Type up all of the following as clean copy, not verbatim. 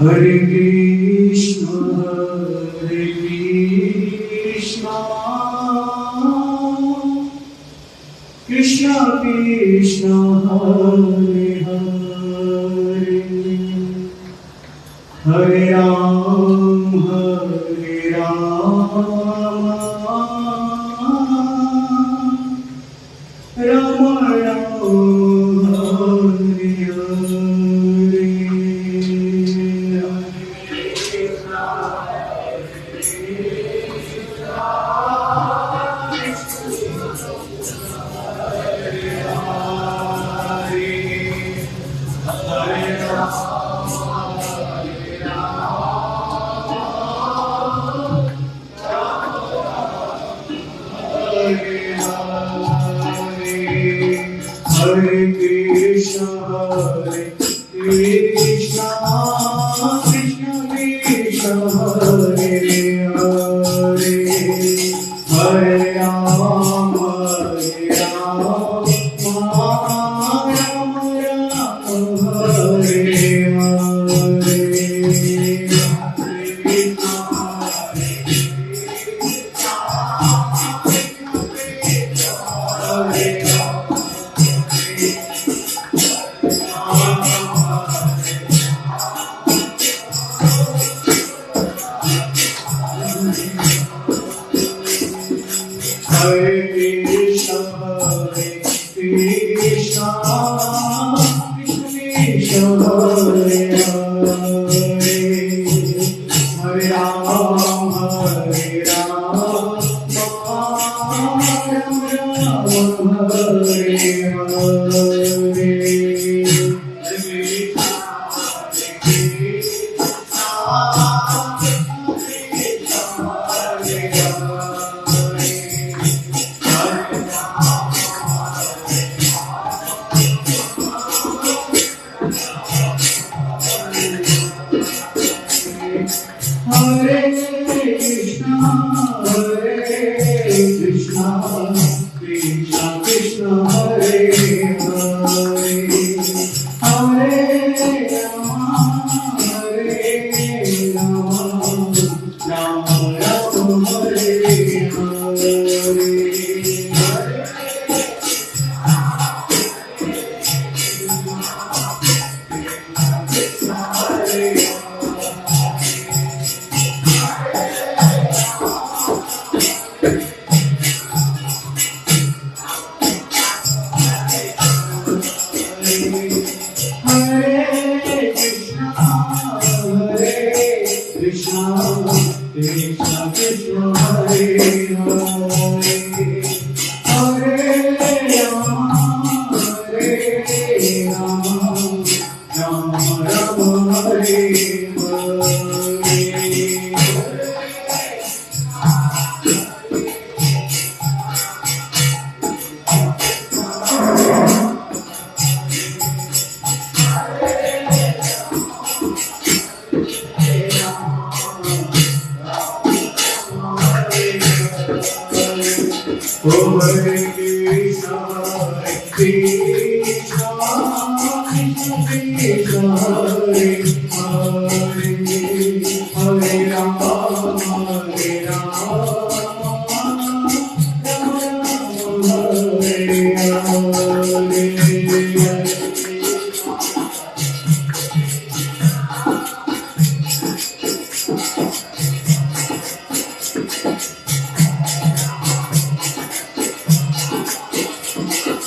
Hare Krishna, Krishna Krishna, Hare Hare, Hare Ram, Rama Rama, Hare Krishna, Krishna Krishna, Hare Hare, Hare Ram, Hare Hare Hare Hare Rama Hare Rama Rama Rama Hare Hare Krishna Krishna Krishna Hare Hare Hare Rama Hare Rama Rama Rama Hare Oh, Hare Krishna, Krishna, Krishna, Hare Hare, Hare Rama, Hare Rama, Rama Hare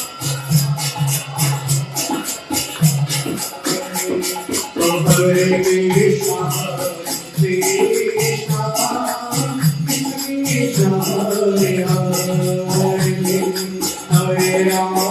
Hare. Hare Krishna, Krishna, Krishna, Hare Hare, Hare Rama, Hare Rama,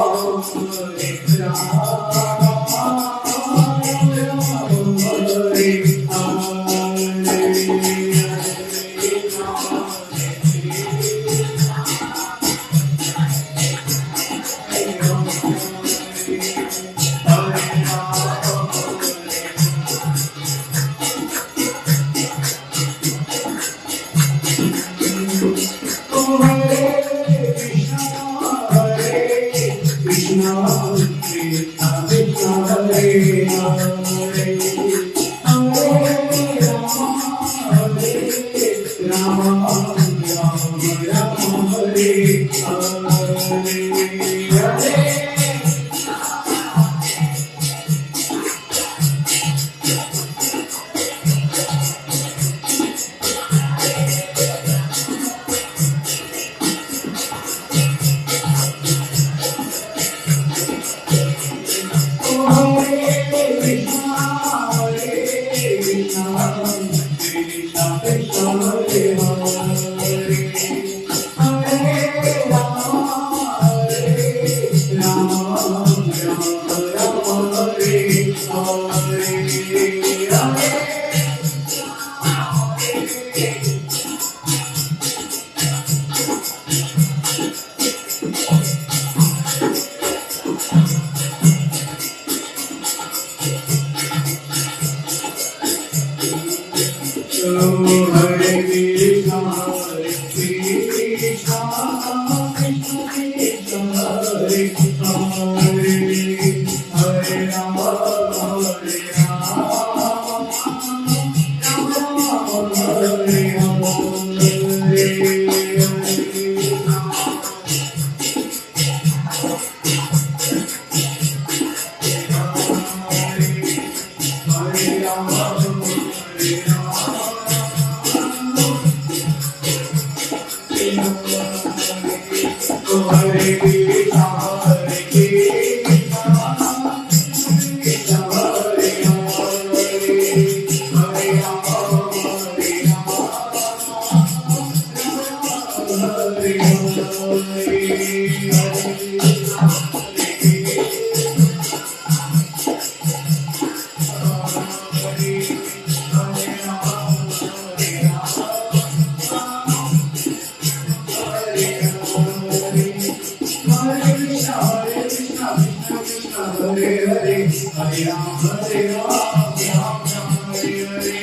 Krishna, Krishna, Krishna, Hare Hare, Hare Rama, Hare Rama, Rama Rama, Hare Hare. Hare Krishna, Krishna, Krishna, Krishna, Hare Hare, Hare Rama, Hare Rama, Rama Hare Hare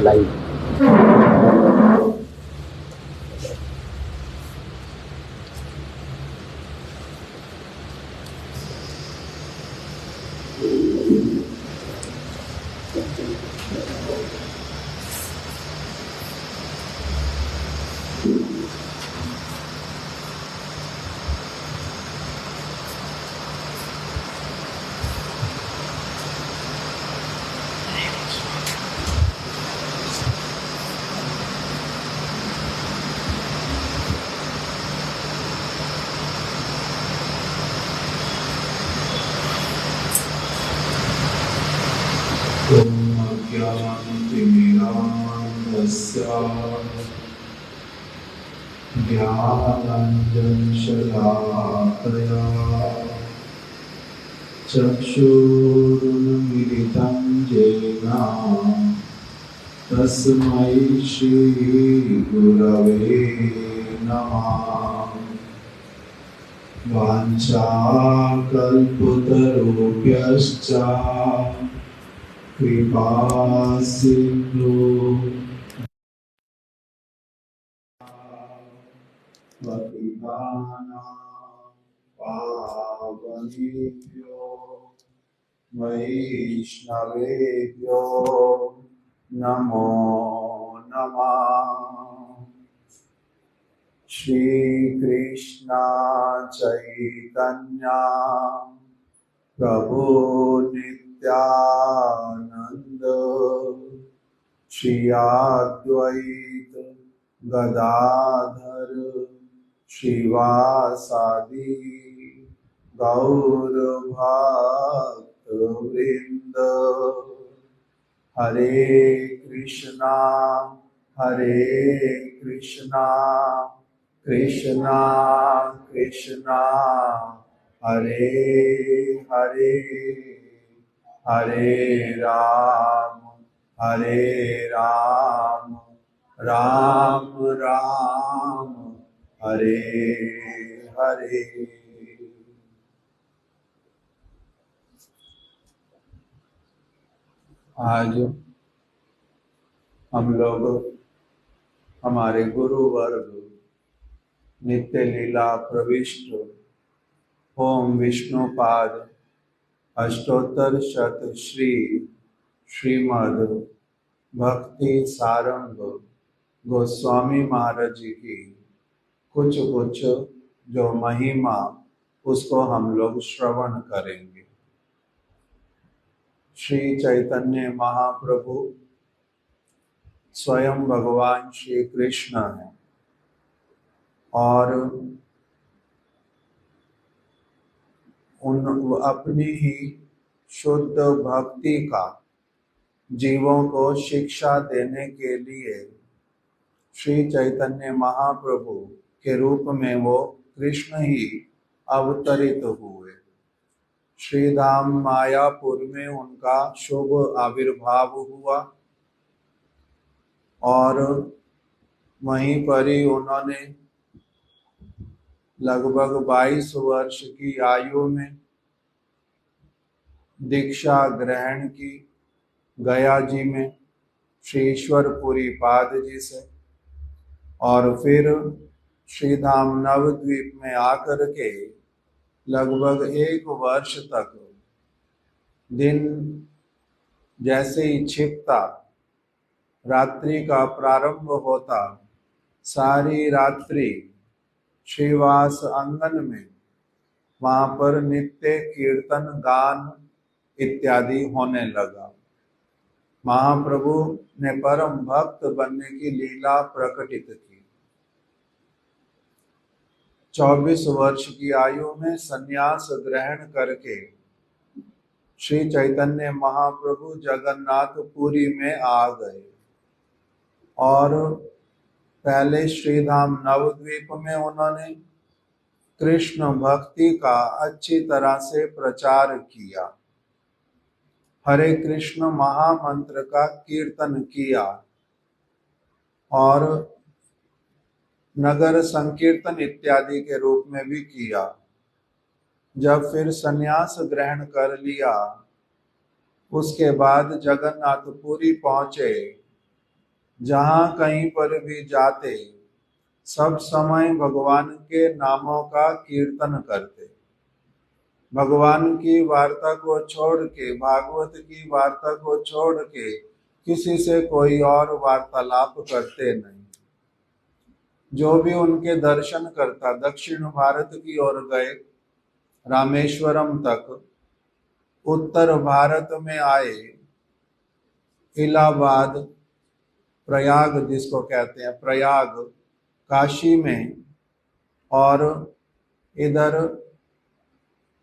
लाइव ज्ञानाञ्जनशलाकया चक्षुरुन्मिलितं येन तस्मै श्रीगुरवे नमः। वाञ्छाकल्पतरुभ्यश्च कृपासिन्धु पतितानां पावनेभ्यो वैष्णवेभ्यो नमो नमः। श्रीकृष्ण चैतन्य प्रभु नित्यानंद श्री अद्वैत गदाधर श्रीवासादि गौर भक्त वृंद। हरे कृष्णा कृष्णा कृष्णा हरे हरे, हरे राम राम राम हरे हरे। आज हम लोग हमारे गुरु वर्ग नित्य लीला प्रविष्ट ओम विष्णुपाद अष्टोत्तर शत श्रीमद् भक्ति सारंग गोस्वामी महाराज जी की कुछ जो महिमा उसको हम लोग श्रवण करेंगे। श्री चैतन्य महाप्रभु स्वयं भगवान श्री कृष्ण है और अपनी ही शुद्ध भक्ति का जीवों को शिक्षा देने के लिए श्री चैतन्य महाप्रभु के रूप में वो कृष्ण ही अवतरित हुए। श्री धाम मायापुर में उनका शुभ आविर्भाव हुआ और वहीं पर ही उन्होंने लगभग 22 वर्ष की आयु में दीक्षा ग्रहण की गया जी में श्री ईश्वरपुरी पाद जी से, और फिर श्रीधाम नवद्वीप में आकर के लगभग 1 वर्ष तक दिन जैसे ही छिपता रात्रि का प्रारंभ होता सारी रात्रि श्रीवास आंगन में वहां पर नित्य कीर्तन गान इत्यादि होने लगा। महाप्रभु ने परम भक्त बनने की लीला प्रकटित की। 24 वर्ष की आयु में संन्यास ग्रहण करके श्री चैतन्य महाप्रभु जगन्नाथपुरी में आ गए और पहले श्रीधाम नवद्वीप में उन्होंने कृष्ण भक्ति का अच्छी तरह से प्रचार किया, हरे कृष्ण महामंत्र का कीर्तन किया और नगर संकीर्तन इत्यादि के रूप में भी किया। जब फिर संन्यास ग्रहण कर लिया उसके बाद जगन्नाथपुरी पहुंचे। जहां कहीं पर भी जाते सब समय भगवान के नामों का कीर्तन करते, भगवान की वार्ता को छोड़ के, भागवत की वार्ता को छोड़ के किसी से कोई और वार्तालाप करते नहीं। जो भी उनके दर्शन करता दक्षिण भारत की ओर गए, रामेश्वरम तक, उत्तर भारत में आए इलाहाबाद, प्रयाग जिसको कहते हैं प्रयाग, काशी में, और इधर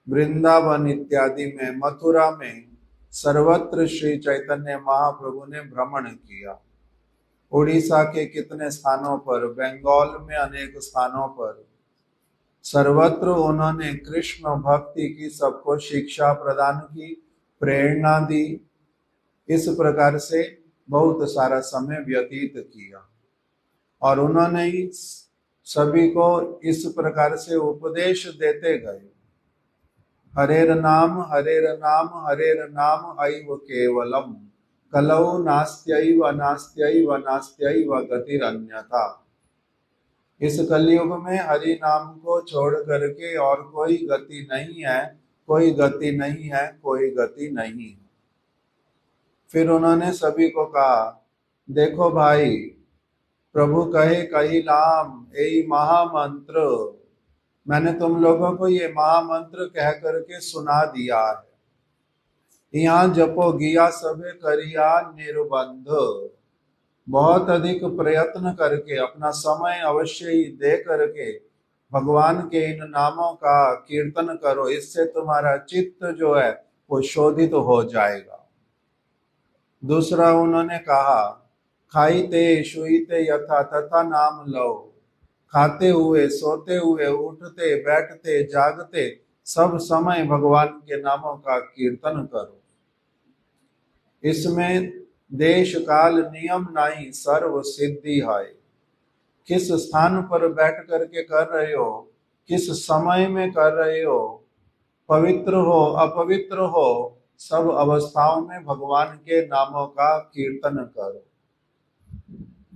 वृंदावन इत्यादि में, मथुरा में, सर्वत्र श्री चैतन्य महाप्रभु ने भ्रमण किया। उड़ीसा के कितने स्थानों पर, बंगाल में अनेक स्थानों पर, सर्वत्र उन्होंने कृष्ण भक्ति की सबको शिक्षा प्रदान की, प्रेरणा दी। इस प्रकार से बहुत सारा समय व्यतीत किया और उन्होंने सभी को इस प्रकार से उपदेश देते गए, हरेर नाम ऐव केवलम कलौ नास्त्यैव गतिरन्यथा। इस कलयुग में हरि नाम को छोड़ करके और कोई गति नहीं है, कोई गति नहीं है, कोई गति नहीं है। फिर उन्होंने सभी को कहा, देखो भाई, प्रभु कहे कहिलाम यही महामंत्र, मैंने तुम लोगों को ये महामंत्र कह करके सुना दिया है। यहाँ जपो गिया सबे करिया निर्बंध, बहुत अधिक प्रयत्न करके अपना समय अवश्य ही दे करके भगवान के इन नामों का कीर्तन करो, इससे तुम्हारा चित्त जो है वो शोधित हो जाएगा। दूसरा उन्होंने कहा, खाईते शुईते यथा तथा नाम लो, खाते हुए सोते हुए उठते बैठते जागते सब समय भगवान के नामों का कीर्तन करो। इसमें देश काल नियम नहीं, सर्व सिद्धि है। किस स्थान पर बैठ करके कर रहे हो, किस समय में कर रहे हो, पवित्र हो अपवित्र हो, सब अवस्थाओं में भगवान के नामों का कीर्तन करो।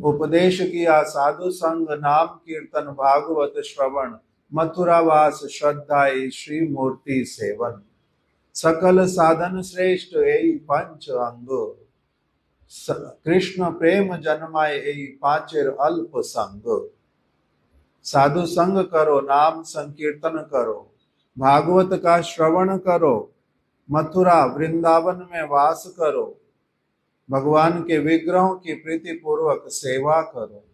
उपदेश किया साधु संग नाम कीर्तन भागवत श्रवण मथुरावास श्रद्धाई श्री मूर्ति सेवन, सकल साधन श्रेष्ठ यही पंच अंग, कृष्ण प्रेम जन्माए यही पांचेर अल्प संग। साधु संग करो, नाम संकीर्तन करो, भागवत का श्रवण करो, मथुरा वृंदावन में वास करो, भगवान के विग्रहों की प्रीति पूर्वक सेवा करो।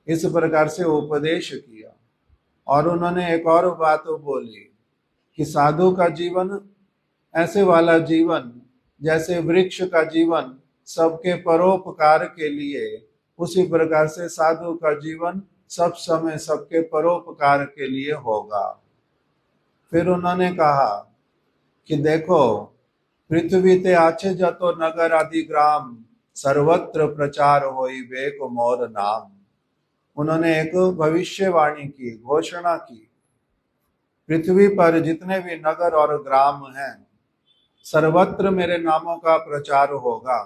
इस प्रकार से उपदेश किया। और उन्होंने एक और बात बोली कि साधु का जीवन ऐसे वाला जीवन जैसे वृक्ष का जीवन सबके परोपकार के लिए, उसी प्रकार से साधु का जीवन सब समय सबके परोपकार के लिए होगा। फिर उन्होंने कहा कि देखो, पृथ्वी ते आछे जतो नगर आदि ग्राम, सर्वत्र प्रचार होई बेक मोर नाम। उन्होंने एक भविष्यवाणी की, घोषणा की, पृथ्वी पर जितने भी नगर और ग्राम हैं सर्वत्र मेरे नामों का प्रचार होगा।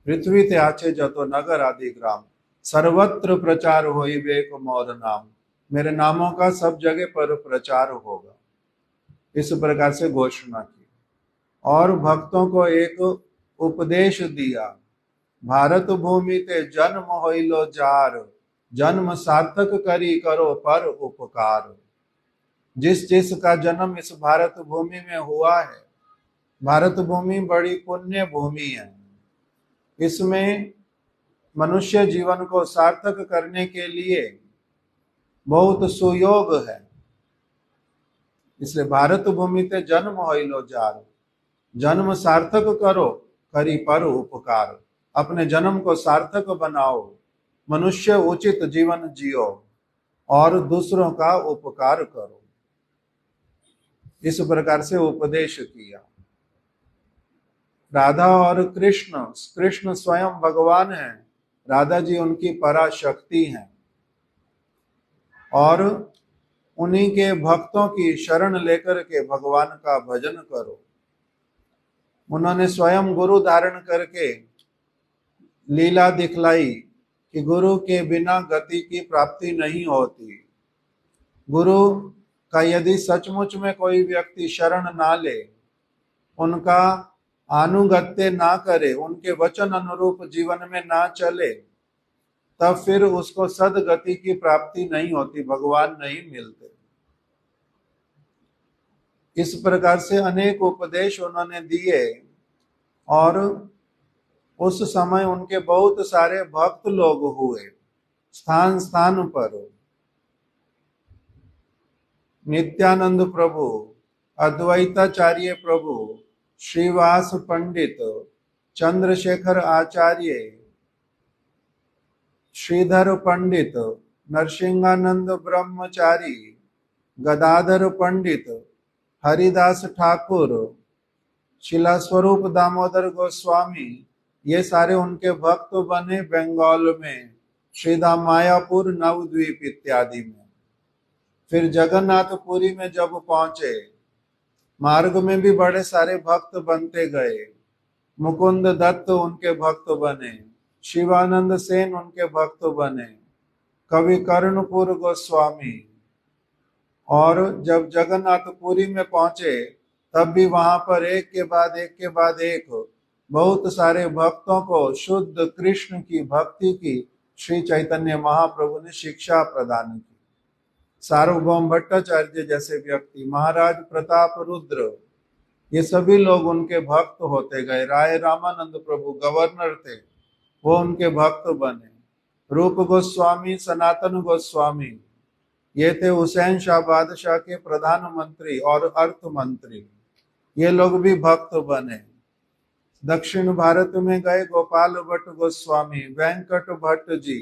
पृथ्वी ते आछे जतो नगर आदि ग्राम, सर्वत्र प्रचार होई बेक मोर नाम। मेरे नामों का सब जगह पर प्रचार होगा। इस प्रकार से घोषणा की। और भक्तों को एक उपदेश दिया, भारत भूमि ते जन्म होइलो जार, जन्म सार्थक करी करो पर उपकार। जिस जिस का जन्म इस भारत भूमि में हुआ है, भारत भूमि बड़ी पुण्य भूमि है। इसमें मनुष्य जीवन को सार्थक करने के लिए बहुत सुयोग है। इसलिए भारत भूमि ते जन्म होइलो जार, जन्म सार्थक करो करी पर उपकार। अपने जन्म को सार्थक बनाओ, मनुष्य उचित जीवन जियो और दूसरों का उपकार करो। इस प्रकार से उपदेश किया। राधा और कृष्ण, कृष्ण स्वयं भगवान है, राधा जी उनकी पराशक्ति हैं। और उन्हीं के भक्तों की शरण लेकर के भगवान का भजन करो। उन्होंने स्वयं गुरु धारण करके लीला दिखलाई कि गुरु के बिना गति की प्राप्ति नहीं होती। गुरु का यदि सचमुच में कोई व्यक्ति शरण ना ले, उनका अनुगत्य ना करे, उनके वचन अनुरूप जीवन में ना चले, तब फिर उसको सदगति की प्राप्ति नहीं होती, भगवान नहीं मिलते। इस प्रकार से अनेक उपदेश उन्होंने दिए। और उस समय उनके बहुत सारे भक्त लोग हुए स्थान स्थान पर। नित्यानंद प्रभु, अद्वैताचार्य प्रभु, श्रीवास पंडित, चंद्रशेखर आचार्य, श्रीधर पंडित, नरसिंहानंद ब्रह्मचारी, गदाधर पंडित, हरिदास ठाकुर, शिला स्वरूप दामोदर गोस्वामी, ये सारे उनके भक्त बने बंगाल में, श्रीधाम मायापुर, नवद्वीप इत्यादि में। फिर जगन्नाथपुरी में जब पहुंचे, मार्ग में भी बड़े सारे भक्त बनते गए। मुकुंद दत्त उनके भक्त बने, शिवानंद सेन उनके भक्त बने, कवि कर्णपुर गोस्वामी। और जब जगन्नाथपुरी में पहुंचे तब भी वहां पर एक के बाद एक बहुत सारे भक्तों को शुद्ध कृष्ण की भक्ति की श्री चैतन्य महाप्रभु ने शिक्षा प्रदान की। सार्वभौम भट्टाचार्य जैसे व्यक्ति, महाराज प्रताप रुद्र, ये सभी लोग उनके भक्त होते गए। राय रामानंद प्रभु गवर्नर थे, वो उनके भक्त बने। रूप गोस्वामी, सनातन गोस्वामी, ये थे हुसैन शाह बादशाह के प्रधानमंत्री और अर्थ मंत्री। ये लोग भी भक्त बने। दक्षिण भारत में गए गोपाल भट्ट गोस्वामी, वेंकट भट्ट जी,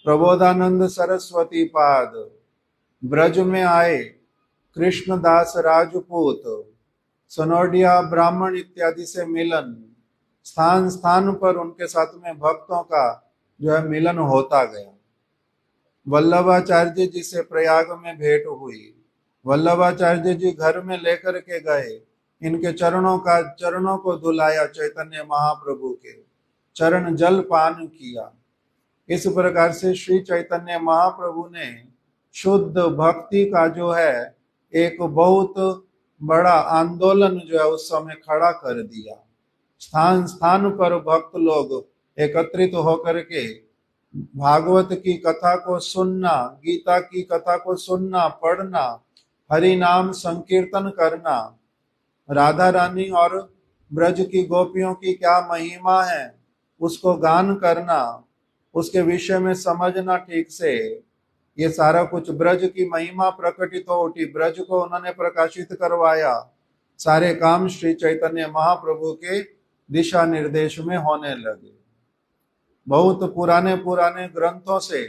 प्रबोधानंद सरस्वती पाद। ब्रज में आए कृष्णदास राजपूत, सनोडिया ब्राह्मण इत्यादि से मिलन। स्थान स्थान पर उनके साथ में भक्तों का जो है मिलन होता गया। वल्लभाचार्य जी से प्रयाग में भेंट हुई। वल्लभाचार्य जी घर में लेकर के गए, इनके चरणों को धुलाया, चैतन्य महाप्रभु के चरण जल पान किया। इस प्रकार से श्री चैतन्य महाप्रभु ने शुद्ध भक्ति का जो है एक बहुत बड़ा आंदोलन जो है उस समय खड़ा कर दिया। स्थान स्थान पर भक्त लोग एकत्रित होकर के भागवत की कथा को सुनना, गीता की कथा को सुनना, पढ़ना, हरि नाम संकीर्तन करना, राधा रानी और ब्रज की गोपियों की क्या महिमा है उसको गान करना, उसके विषय में समझना ठीक से। ये सारा कुछ ब्रज की महिमा प्रकटित हो उठी, ब्रज को उन्होंने प्रकाशित करवाया। सारे काम श्री चैतन्य महाप्रभु के दिशा निर्देश में होने लगे। बहुत पुराने पुराने ग्रंथों से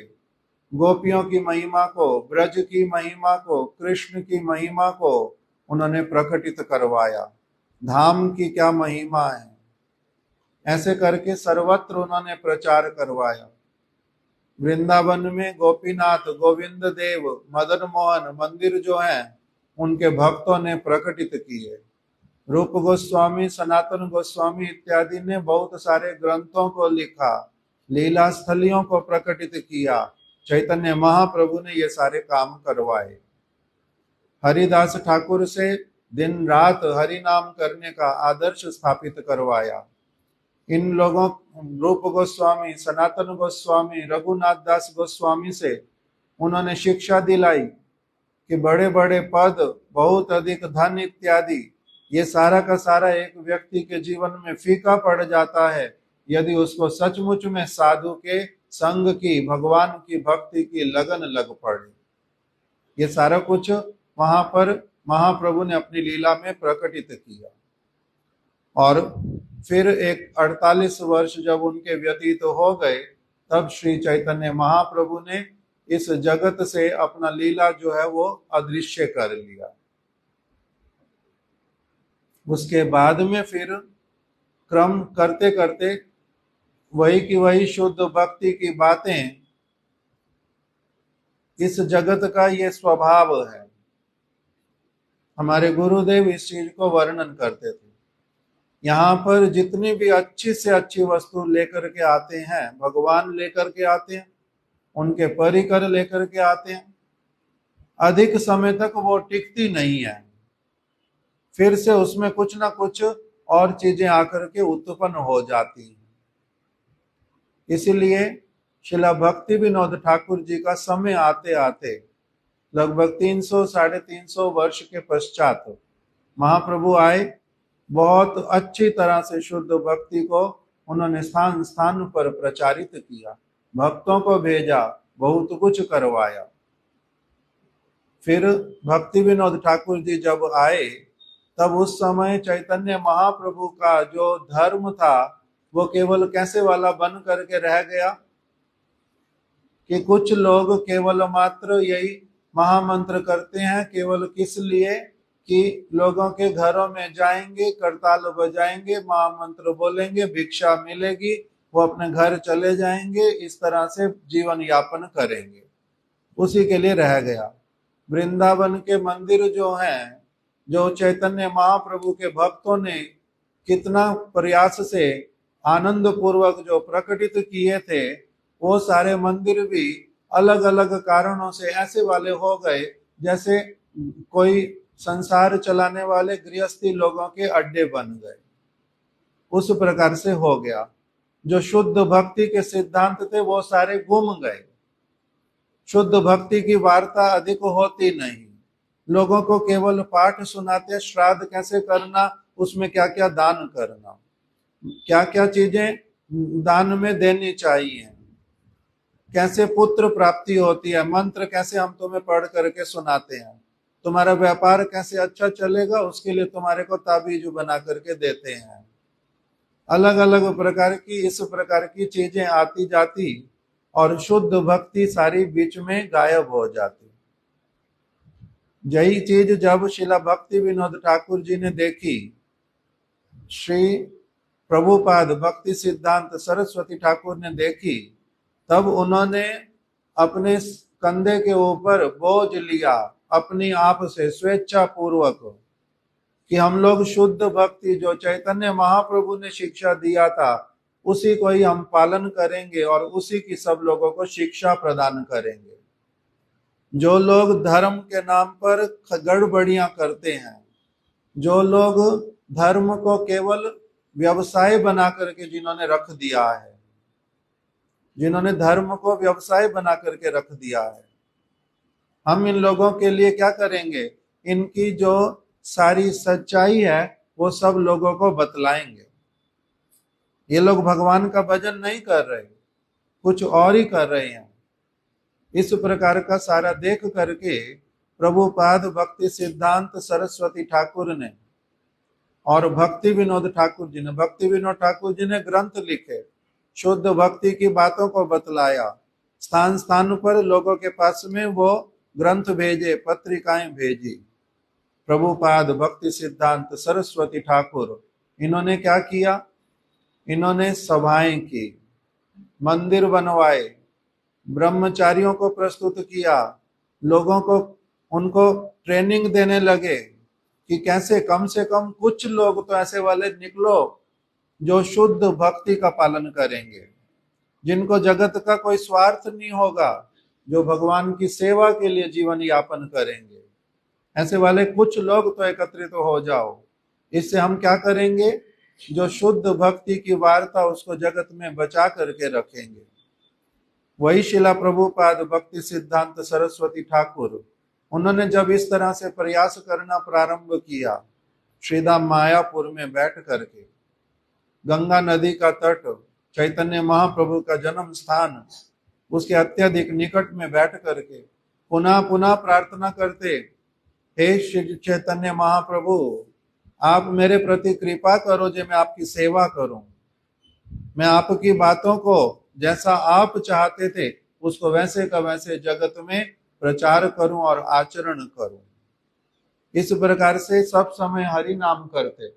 गोपियों की महिमा को, ब्रज की महिमा को, कृष्ण की महिमा को उन्होंने प्रकटित करवाया। धाम की क्या महिमा है, ऐसे करके सर्वत्र उन्होंने प्रचार करवाया। वृंदावन में गोपीनाथ, गोविंद देव, मदन मोहन मंदिर जो हैं उनके भक्तों ने प्रकटित किए। रूप गोस्वामी, सनातन गोस्वामी इत्यादि ने बहुत सारे ग्रंथों को लिखा, लीला स्थलियों को प्रकटित किया। चैतन्य महाप्रभु ने ये सारे काम करवाए। हरिदास ठाकुर से दिन रात हरि नाम करने का आदर्श स्थापित करवाया। इन लोगों, रूप गोस्वामी, सनातन गोस्वामी, रघुनाथ दास गोस्वामी से उन्होंने शिक्षा दिलाई कि बड़े बड़े पद, बहुत अधिक धन इत्यादि ये सारा का सारा एक व्यक्ति के जीवन में फीका पड़ जाता है यदि उसको सचमुच में साधु के संग की, भगवान की भक्ति की लगन लग पड़े। ये सारा कुछ वहां पर महाप्रभु ने अपनी लीला में प्रकटित किया। और फिर एक 48 वर्ष जब उनके व्यतीत हो गए तब श्री चैतन्य महाप्रभु ने इस जगत से अपना लीला जो है वो अदृश्य कर लिया। उसके बाद में फिर क्रम करते करते वही की वही शुद्ध भक्ति की बातें, इस जगत का ये स्वभाव है। हमारे गुरुदेव इस चीज को वर्णन करते थे। यहाँ पर जितनी भी अच्छी से अच्छी वस्तु लेकर के आते हैं, भगवान लेकर के आते हैं, उनके परिकर लेकर के आते हैं, अधिक समय तक वो टिकती नहीं है। फिर से उसमें कुछ ना कुछ और चीजें आकर के उत्पन्न हो जाती हैं। इसीलिए शिला भक्ति विनोद ठाकुर जी का समय आते आते लगभग 300 साढ़े 300 वर्ष के पश्चात महाप्रभु आए। बहुत अच्छी तरह से शुद्ध भक्ति को उन्होंने स्थान स्थान पर प्रचारित किया, भक्तों को भेजा, बहुत कुछ करवाया। फिर भक्ति विनोद ठाकुर जी जब आए तब उस समय चैतन्य महाप्रभु का जो धर्म था वो केवल कैसे वाला बन करके रह गया कि कुछ लोग केवल मात्र यही महामंत्र करते हैं, केवल किस लिए कि लोगों के घरों में जाएंगे, करताल बजाएंगे, महामंत्र बोलेंगे, भिक्षा मिलेगी, वो अपने घर चले जाएंगे, इस तरह से जीवन यापन करेंगे, उसी के लिए रह गया। वृंदावन के मंदिर जो हैं, जो चैतन्य महाप्रभु के भक्तों ने कितना प्रयास से आनंद पूर्वक जो प्रकटित किए थे, वो सारे मंदिर भी अलग अलग कारणों से ऐसे वाले हो गए जैसे कोई संसार चलाने वाले गृहस्थी लोगों के अड्डे बन गए। उस प्रकार से हो गया। जो शुद्ध भक्ति के सिद्धांत थे वो सारे गुम गए। शुद्ध भक्ति की वार्ता अधिक होती नहीं, लोगों को केवल पाठ सुनाते, श्राद्ध कैसे करना, उसमें क्या क्या दान करना, क्या क्या चीजें दान में देनी चाहिए। कैसे पुत्र प्राप्ति होती है, मंत्र कैसे हम तुम्हें पढ़ करके सुनाते हैं। तुम्हारा व्यापार कैसे अच्छा चलेगा, उसके लिए तुम्हारे को ताबीज बना करके देते हैं। अलग अलग प्रकार की इस प्रकार की चीजें आती जाती और शुद्ध भक्ति सारी बीच में गायब हो जाती। यही चीज जब शिला भक्ति विनोद ठाकुर जी ने देखी, श्री प्रभुपाद भक्ति सिद्धांत सरस्वती ठाकुर ने देखी, तब उन्होंने अपने कंधे के ऊपर बोझ लिया अपनी आप से स्वेच्छा पूर्वक कि हम लोग शुद्ध भक्ति जो चैतन्य महाप्रभु ने शिक्षा दिया था उसी को ही हम पालन करेंगे और उसी की सब लोगों को शिक्षा प्रदान करेंगे। जो लोग धर्म के नाम पर गड़बड़ियां करते हैं, जो लोग धर्म को केवल व्यवसाय बना करके जिन्होंने रख दिया है, जिन्होंने धर्म को व्यवसाय बना करके रख दिया है, हम इन लोगों के लिए क्या करेंगे, इनकी जो सारी सच्चाई है वो सब लोगों को बतलाएंगे। ये लोग भगवान का भजन नहीं कर रहे, कुछ और ही कर रहे हैं। इस प्रकार का सारा देख करके प्रभुपाद भक्ति सिद्धांत सरस्वती ठाकुर ने और भक्ति विनोद ठाकुर जी ने, भक्ति विनोद ठाकुर जी ने ग्रंथ लिखे, शुद्ध भक्ति की बातों को बतलाया, स्थान स्थान पर लोगों के पास में वो ग्रंथ भेजे, पत्रिकाएं भेजी। प्रभुपाद भक्ति सिद्धांत सरस्वती ठाकुर, इन्होंने क्या किया, इन्होंने सभाएं की, मंदिर बनवाए, ब्रह्मचारियों को प्रस्तुत किया, लोगों को उनको ट्रेनिंग देने लगे कि कैसे कम से कम कुछ लोग तो ऐसे वाले निकलो जो शुद्ध भक्ति का पालन करेंगे, जिनको जगत का कोई स्वार्थ नहीं होगा, जो भगवान की सेवा के लिए जीवन यापन करेंगे। ऐसे वाले कुछ लोग तो एकत्रित हो जाओ। इससे हम क्या करेंगे, जो शुद्ध भक्ति की वार्ता उसको जगत में बचा करके रखेंगे। वही शिला प्रभुपाद भक्ति सिद्धांत सरस्वती ठाकुर, उन्होंने जब इस तरह से प्रयास करना प्रारंभ किया, श्रीधाम मायापुर में बैठ करके, गंगा नदी का तट, चैतन्य महाप्रभु का जन्म स्थान, उसके अत्यधिक निकट में बैठ करके पुनः पुनः प्रार्थना करते, हे श्री चैतन्य महाप्रभु, आप मेरे प्रति कृपा करो जो मैं आपकी सेवा करूं, मैं आपकी बातों को जैसा आप चाहते थे उसको वैसे का वैसे जगत में प्रचार करूं और आचरण करूं। इस प्रकार से सब समय हरि नाम करते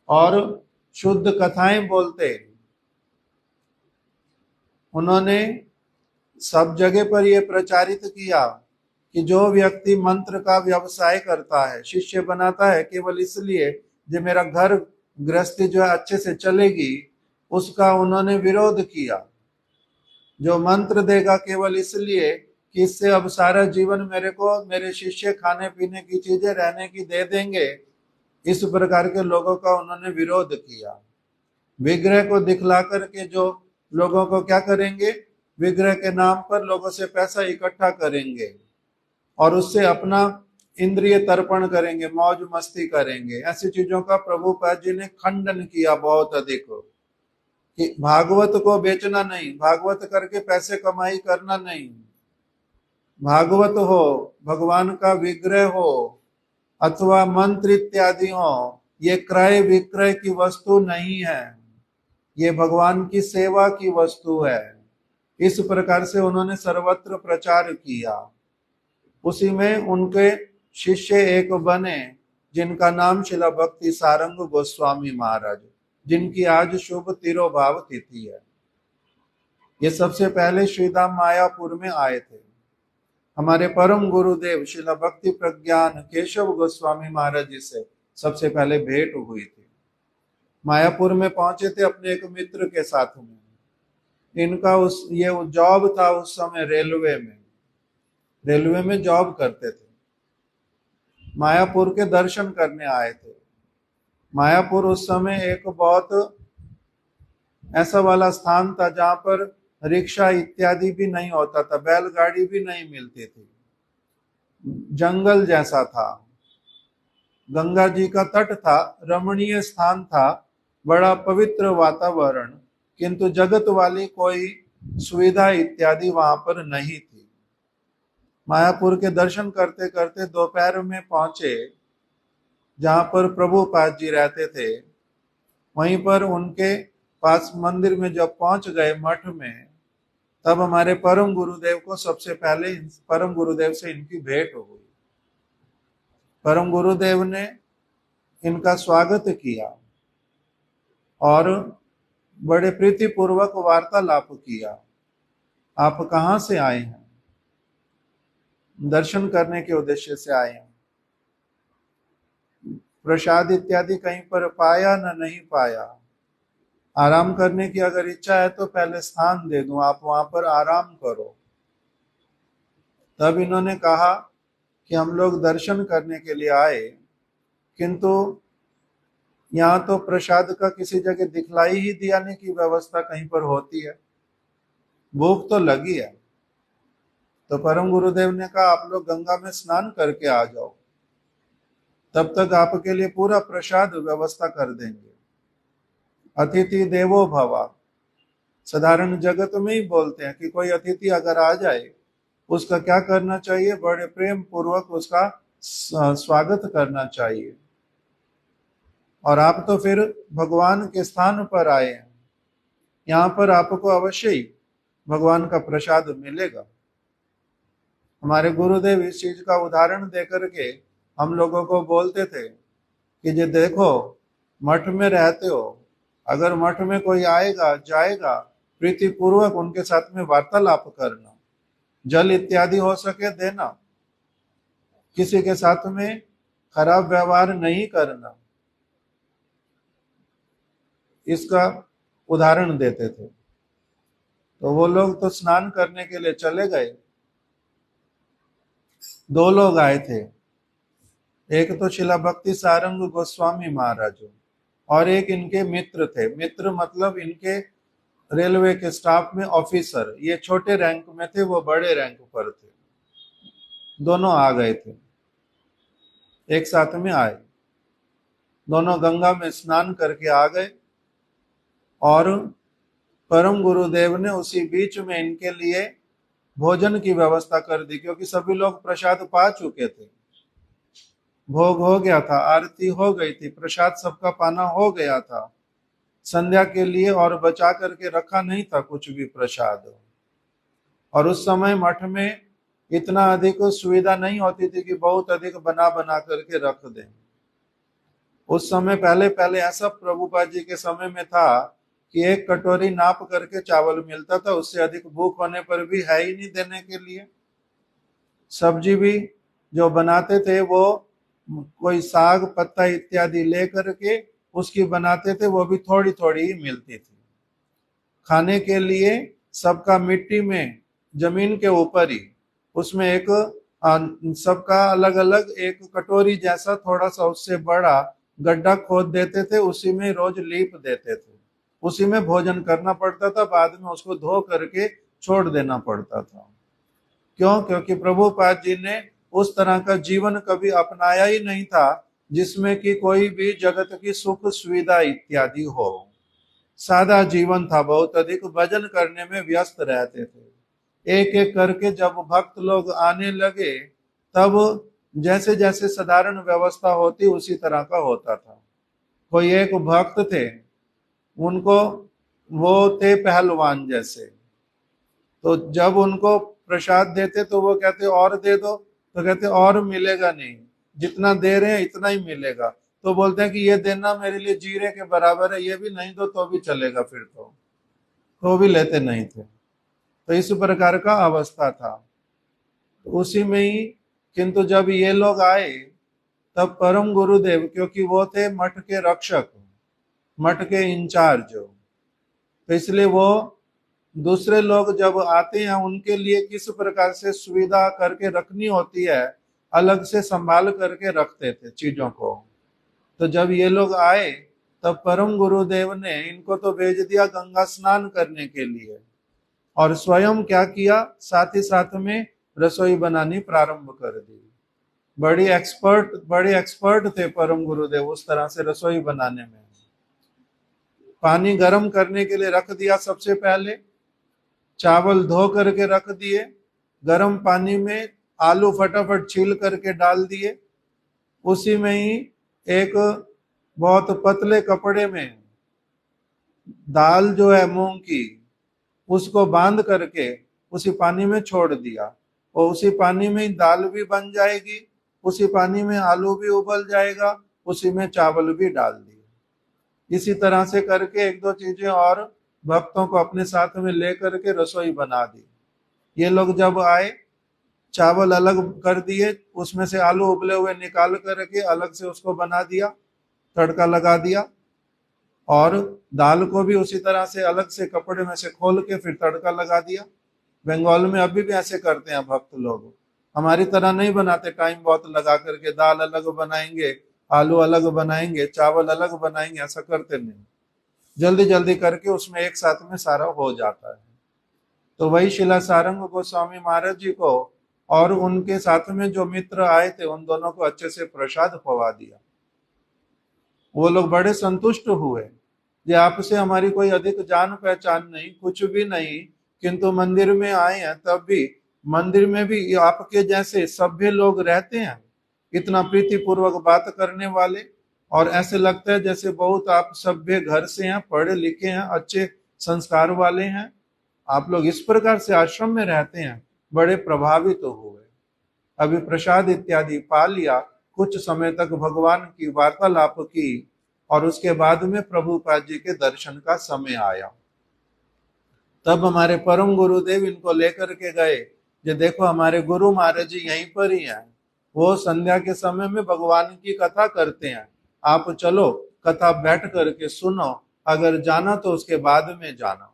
और शुद्ध कथाएं बोलते। उन्होंने सब जगह पर यह प्रचारित किया कि जो व्यक्ति मंत्र का व्यवसाय करता है, शिष्य बनाता है केवल इसलिए जो मेरा घर गृहस्थी जो है अच्छे से चलेगी, उसका उन्होंने विरोध किया। जो मंत्र देगा केवल इसलिए कि इससे अब सारा जीवन मेरे को मेरे शिष्य खाने पीने की चीजें रहने की दे देंगे, इस प्रकार के लोगों का उन्होंने विरोध किया। विग्रह को दिखला करके जो लोगों को क्या करेंगे, विग्रह के नाम पर लोगों से पैसा इकट्ठा करेंगे और उससे अपना इंद्रिय तर्पण करेंगे, मौज मस्ती करेंगे। ऐसी चीजों का प्रभुपाद जी ने खंडन किया बहुत अधिक, कि भागवत को बेचना नहीं, भागवत करके पैसे कमाई करना नहीं। भागवत हो, भगवान का विग्रह हो अथवा मंत्र इत्यादि हो, ये क्रय विक्रय की वस्तु नहीं है, ये भगवान की सेवा की वस्तु है। इस प्रकार से उन्होंने सर्वत्र प्रचार किया। उसी में उनके शिष्य एक बने जिनका नाम शिला भक्ति सारंग गोस्वामी महाराज, जिनकी आज शुभ तिरोभाव तिथि है। ये सबसे पहले श्रीधाम मायापुर में आए थे। हमारे परम गुरुदेव शिला भक्ति प्रज्ञान केशव गोस्वामी महाराज जी से सबसे पहले भेंट हुई थी। मायापुर में पहुंचे थे अपने एक मित्र के साथ में। इनका ये जॉब था उस समय रेलवे में जॉब करते थे। मायापुर के दर्शन करने आए थे। मायापुर उस समय एक बहुत ऐसा वाला स्थान था जहां पर रिक्शा इत्यादि भी नहीं होता था, बैलगाड़ी भी नहीं मिलती थी, जंगल जैसा था। गंगा जी का तट था, रमणीय स्थान था, बड़ा पवित्र वातावरण, किंतु जगत वाली कोई सुविधा इत्यादि वहां पर नहीं थी। मायापुर के दर्शन करते करते दोपहर में पहुंचे जहां पर प्रभुपाद जी रहते थे। वहीं पर उनके पास मंदिर में जब पहुंच गए मठ में, तब हमारे परम गुरुदेव को सबसे पहले परम गुरुदेव से इनकी भेंट हुई। परम गुरुदेव ने इनका स्वागत किया और बड़े प्रीतिपूर्वक वार्तालाप किया। आप कहाँ से आए हैं? दर्शन करने के उद्देश्य से आए हैं। प्रसाद इत्यादि कहीं पर पाया न नहीं पाया। आराम करने की अगर इच्छा है तो पहले स्थान दे दूं, आप वहां पर आराम करो। तब इन्होंने कहा कि हम लोग दर्शन करने के लिए आए, किंतु यहाँ तो प्रसाद का किसी जगह दिखलाई ही दिया नहीं कि व्यवस्था कहीं पर होती है। भूख तो लगी है। तो परम गुरुदेव ने कहा आप लोग गंगा में स्नान करके आ जाओ, तब तक आपके लिए पूरा प्रसाद व्यवस्था कर देंगे। अतिथि देवो भव। साधारण जगत में ही बोलते हैं कि कोई अतिथि अगर आ जाए उसका क्या करना चाहिए? बड़े प्रेम पूर्वक उसका स्वागत करना चाहिए। और आप तो फिर भगवान के स्थान पर आए हैं, यहाँ पर आपको अवश्य ही भगवान का प्रसाद मिलेगा। हमारे गुरुदेव इस चीज का उदाहरण देकर के हम लोगों को बोलते थे कि ये देखो, मठ में रहते हो, अगर मठ में कोई आएगा जाएगा, प्रीति पूर्वक उनके साथ में वार्तालाप करना, जल इत्यादि हो सके देना, किसी के साथ में खराब व्यवहार नहीं करना। इसका उदाहरण देते थे। तो वो लोग तो स्नान करने के लिए चले गए। 2 लोग आए थे, एक तो शिला भक्ति सारंग गोस्वामी महाराज और एक इनके मित्र थे। मित्र मतलब इनके रेलवे के स्टाफ में ऑफिसर। ये छोटे रैंक में थे, वो बड़े रैंक पर थे। दोनों आ गए थे, एक साथ में आए। दोनों गंगा में स्नान करके आ गए और परम गुरुदेव ने उसी बीच में इनके लिए भोजन की व्यवस्था कर दी, क्योंकि सभी लोग प्रसाद पा चुके थे। भोग हो गया था, आरती हो गई थी, प्रसाद सबका पाना हो गया था। संध्या के लिए और बचा करके रखा नहीं था कुछ भी प्रसाद। और उस समय मठ में इतना अधिक सुविधा नहीं होती थी कि बहुत अधिक बना बना करके रख दें। उस समय पहले पहले ऐसा प्रभुपाद जी के समय में था कि 1 कटोरी नाप करके चावल मिलता था, उससे अधिक भूख होने पर भी है ही नहीं देने के लिए। सब्जी भी जो बनाते थे वो कोई साग पत्ता इत्यादि ले करके उसकी बनाते थे, वो भी थोड़ी थोड़ी ही मिलती थी। खाने के लिए सबका मिट्टी में जमीन के ऊपर ही, उसमें एक सबका अलग अलग एक कटोरी जैसा थोड़ा सा उससे बड़ा गड्ढा खोद देते थे, उसी में रोज लीप देते थे। उसी में भोजन करना पड़ता था, बाद में उसको धो करके छोड़ देना पड़ता था। क्यों? क्योंकि प्रभुपाद जी ने उस तरह का जीवन कभी अपनाया ही नहीं था जिसमें कि कोई भी जगत की सुख सुविधा इत्यादि हो। सादा जीवन था, बहुत अधिक भजन करने में व्यस्त रहते थे। एक एक करके जब भक्त लोग आने लगे, तब जैसे जैसे साधारण व्यवस्था होती उसी तरह का होता था। कोई एक भक्त थे, उनको वो थे पहलवान जैसे, तो जब उनको प्रसाद देते तो वो कहते और दे दो, तो कहते और मिलेगा नहीं, जितना दे रहे हैं इतना ही मिलेगा। तो बोलते हैं कि ये देना मेरे लिए जीरे के बराबर है, ये भी नहीं दो तो भी चलेगा, फिर तो भी लेते नहीं थे। तो इस प्रकार का अवस्था था। तो उसी में ही, किंतु जब ये लोग आए तब परम गुरुदेव, क्योंकि वो थे मठ के रक्षक, मठ के इंचार्ज, तो इसलिए वो दूसरे लोग जब आते हैं उनके लिए किस प्रकार से सुविधा करके रखनी होती है, अलग से संभाल करके रखते थे चीजों को। तो जब ये लोग आए तब परम गुरुदेव ने इनको तो भेज दिया गंगा स्नान करने के लिए, और स्वयं क्या किया, साथ ही साथ में रसोई बनानी प्रारंभ कर दी। बड़े एक्सपर्ट थे परम गुरुदेव उस तरह से रसोई बनाने में। पानी गर्म करने के लिए रख दिया, सबसे पहले चावल धो करके रख दिए, गर्म पानी में आलू फटाफट छील करके डाल दिए, उसी में ही एक बहुत पतले कपड़े में दाल जो है मूंग की, उसको बांध करके उसी पानी में छोड़ दिया, और उसी पानी में ही दाल भी बन जाएगी, उसी पानी में आलू भी उबल जाएगा, उसी में चावल भी डाल दिए। इसी तरह से करके एक दो चीजें और भक्तों को अपने साथ में लेकर के रसोई बना दी। ये लोग जब आए, चावल अलग कर दिए, उसमें से आलू उबले हुए निकाल करके अलग से उसको बना दिया, तड़का लगा दिया, और दाल को भी उसी तरह से अलग से कपड़े में से खोल के फिर तड़का लगा दिया। बंगाल में अभी भी ऐसे करते हैं भक्त लोग, हमारी तरह नहीं बनाते, टाइम बहुत लगा करके दाल अलग बनाएंगे, आलू अलग बनाएंगे, चावल अलग बनाएंगे, ऐसा करते नहीं, जल्दी जल्दी करके उसमें एक साथ में सारा हो जाता है। तो वही शिला सारंग गोस्वामी महाराज जी को और उनके साथ में जो मित्र आए थे, उन दोनों को अच्छे से प्रसाद पवा दिया। वो लोग बड़े संतुष्ट हुए, ये आपसे हमारी कोई अधिक जान पहचान नहीं, कुछ भी नहीं, किंतु मंदिर में आए हैं, तब भी मंदिर में भी आपके जैसे सभ्य लोग रहते हैं, इतना प्रीति पूर्वक बात करने वाले, और ऐसे लगता है जैसे बहुत आप सभ्य घर से हैं, पढ़े लिखे हैं, अच्छे संस्कार वाले हैं, आप लोग इस प्रकार से आश्रम में रहते हैं, बड़े प्रभावित तो हुए। अभी प्रसाद इत्यादि पा लिया, कुछ समय तक भगवान की वार्तालाप की, और उसके बाद में प्रभुपाद जी के दर्शन का समय आया। तब हमारे परम गुरुदेव इनको लेकर के गए, जो देखो हमारे गुरु महाराज जी यहीं पर ही हैं, वो संध्या के समय में भगवान की कथा करते हैं, आप चलो कथा बैठ करके सुनो, अगर जाना तो उसके बाद में जाना।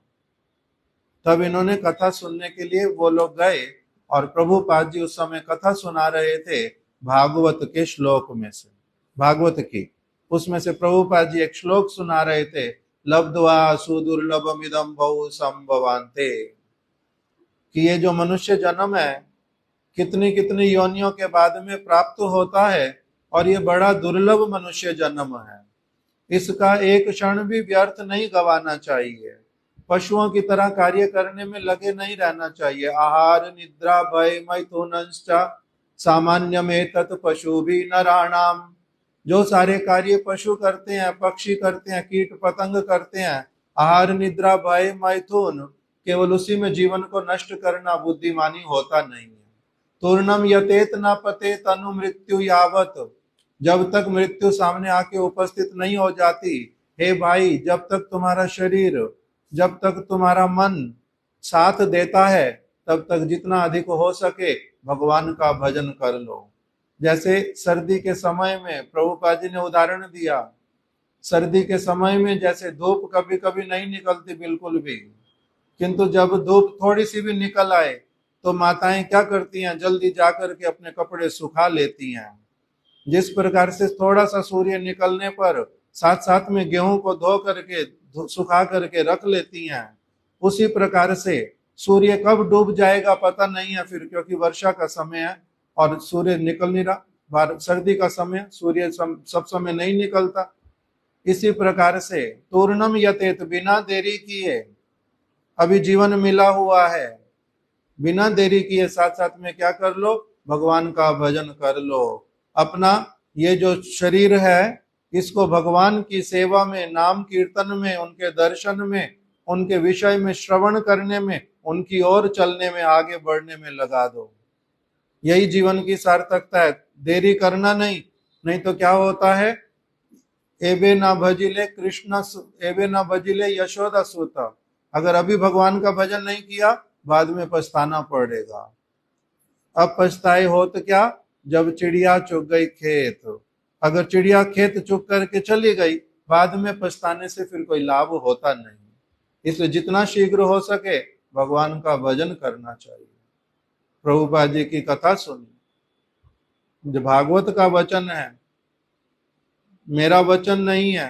तब इन्होंने कथा सुनने के लिए वो लोग गए, और प्रभुपाद जी उस समय कथा सुना रहे थे भागवत के श्लोक में से, भागवत की, उसमें से प्रभुपाद जी एक श्लोक सुना रहे थे, लब्ध्वा सुदुर्लभमिदं बहु संभवान्ते, कि ये जो मनुष्य जन्म है कितनी कितनी योनियों के बाद में प्राप्त होता है, और ये बड़ा दुर्लभ मनुष्य जन्म है, इसका एक क्षण भी व्यर्थ नहीं गवाना चाहिए, पशुओं की तरह कार्य करने में लगे नहीं रहना चाहिए। आहार निद्रा भय मैथुनश्च सामान्य में तत् पशु भी नराणाम, जो सारे कार्य पशु करते हैं, पक्षी करते हैं, कीट पतंग करते हैं, आहार निद्रा भय मैथुन, केवल उसी में जीवन को नष्ट करना बुद्धिमानी होता नहीं है। तूर्णम यतेत न पतेत अनु मृत्यु यावत, जब तक मृत्यु सामने आके उपस्थित नहीं हो जाती, हे भाई, जब तक तुम्हारा शरीर, जब तक तुम्हारा मन साथ देता है, तब तक जितना अधिक हो सके भगवान का भजन कर लो। जैसे सर्दी के समय में प्रभुपाद जी ने उदाहरण दिया, सर्दी के समय में जैसे धूप कभी कभी नहीं निकलती बिल्कुल भी, किंतु जब धूप थोड़ी सी भी निकल आए तो माताएं क्या करती हैं, जल्दी जाकर के अपने कपड़े सुखा लेती हैं। जिस प्रकार से थोड़ा सा सूर्य निकलने पर साथ साथ में गेहूं को धो करके सुखा करके रख लेती हैं, उसी प्रकार से सूर्य कब डूब जाएगा पता नहीं है फिर, क्योंकि वर्षा का समय है और सूर्य निकल नहीं रहा, सर्दी का समय सूर्य सब समय नहीं निकलता। इसी प्रकार से तूर्णम यतेत, बिना देरी किए, अभी जीवन मिला हुआ है, बिना देरी किए साथ साथ में क्या कर लो, भगवान का भजन कर लो। अपना ये जो शरीर है, इसको भगवान की सेवा में, नाम कीर्तन में, उनके दर्शन में, उनके विषय में श्रवण करने में, उनकी ओर चलने में, आगे बढ़ने में लगा दो। यही जीवन की सार्थकता है, देरी करना नहीं। नहीं तो क्या होता है, एबे ना भजिले कृष्ण, एबे ना भजिले यशोदा सूता, अगर अभी भगवान का भजन नहीं किया बाद में पछताना पड़ेगा। अब पछताए हो तो क्या, जब चिड़िया चुग गई खेत, अगर चिड़िया खेत चुग करके चली गई, बाद में पछताने से फिर कोई लाभ होता नहीं। इसलिए जितना शीघ्र हो सके भगवान का भजन करना चाहिए। प्रभुपाद जी की कथा सुनी, जो भागवत का वचन है, मेरा वचन नहीं है,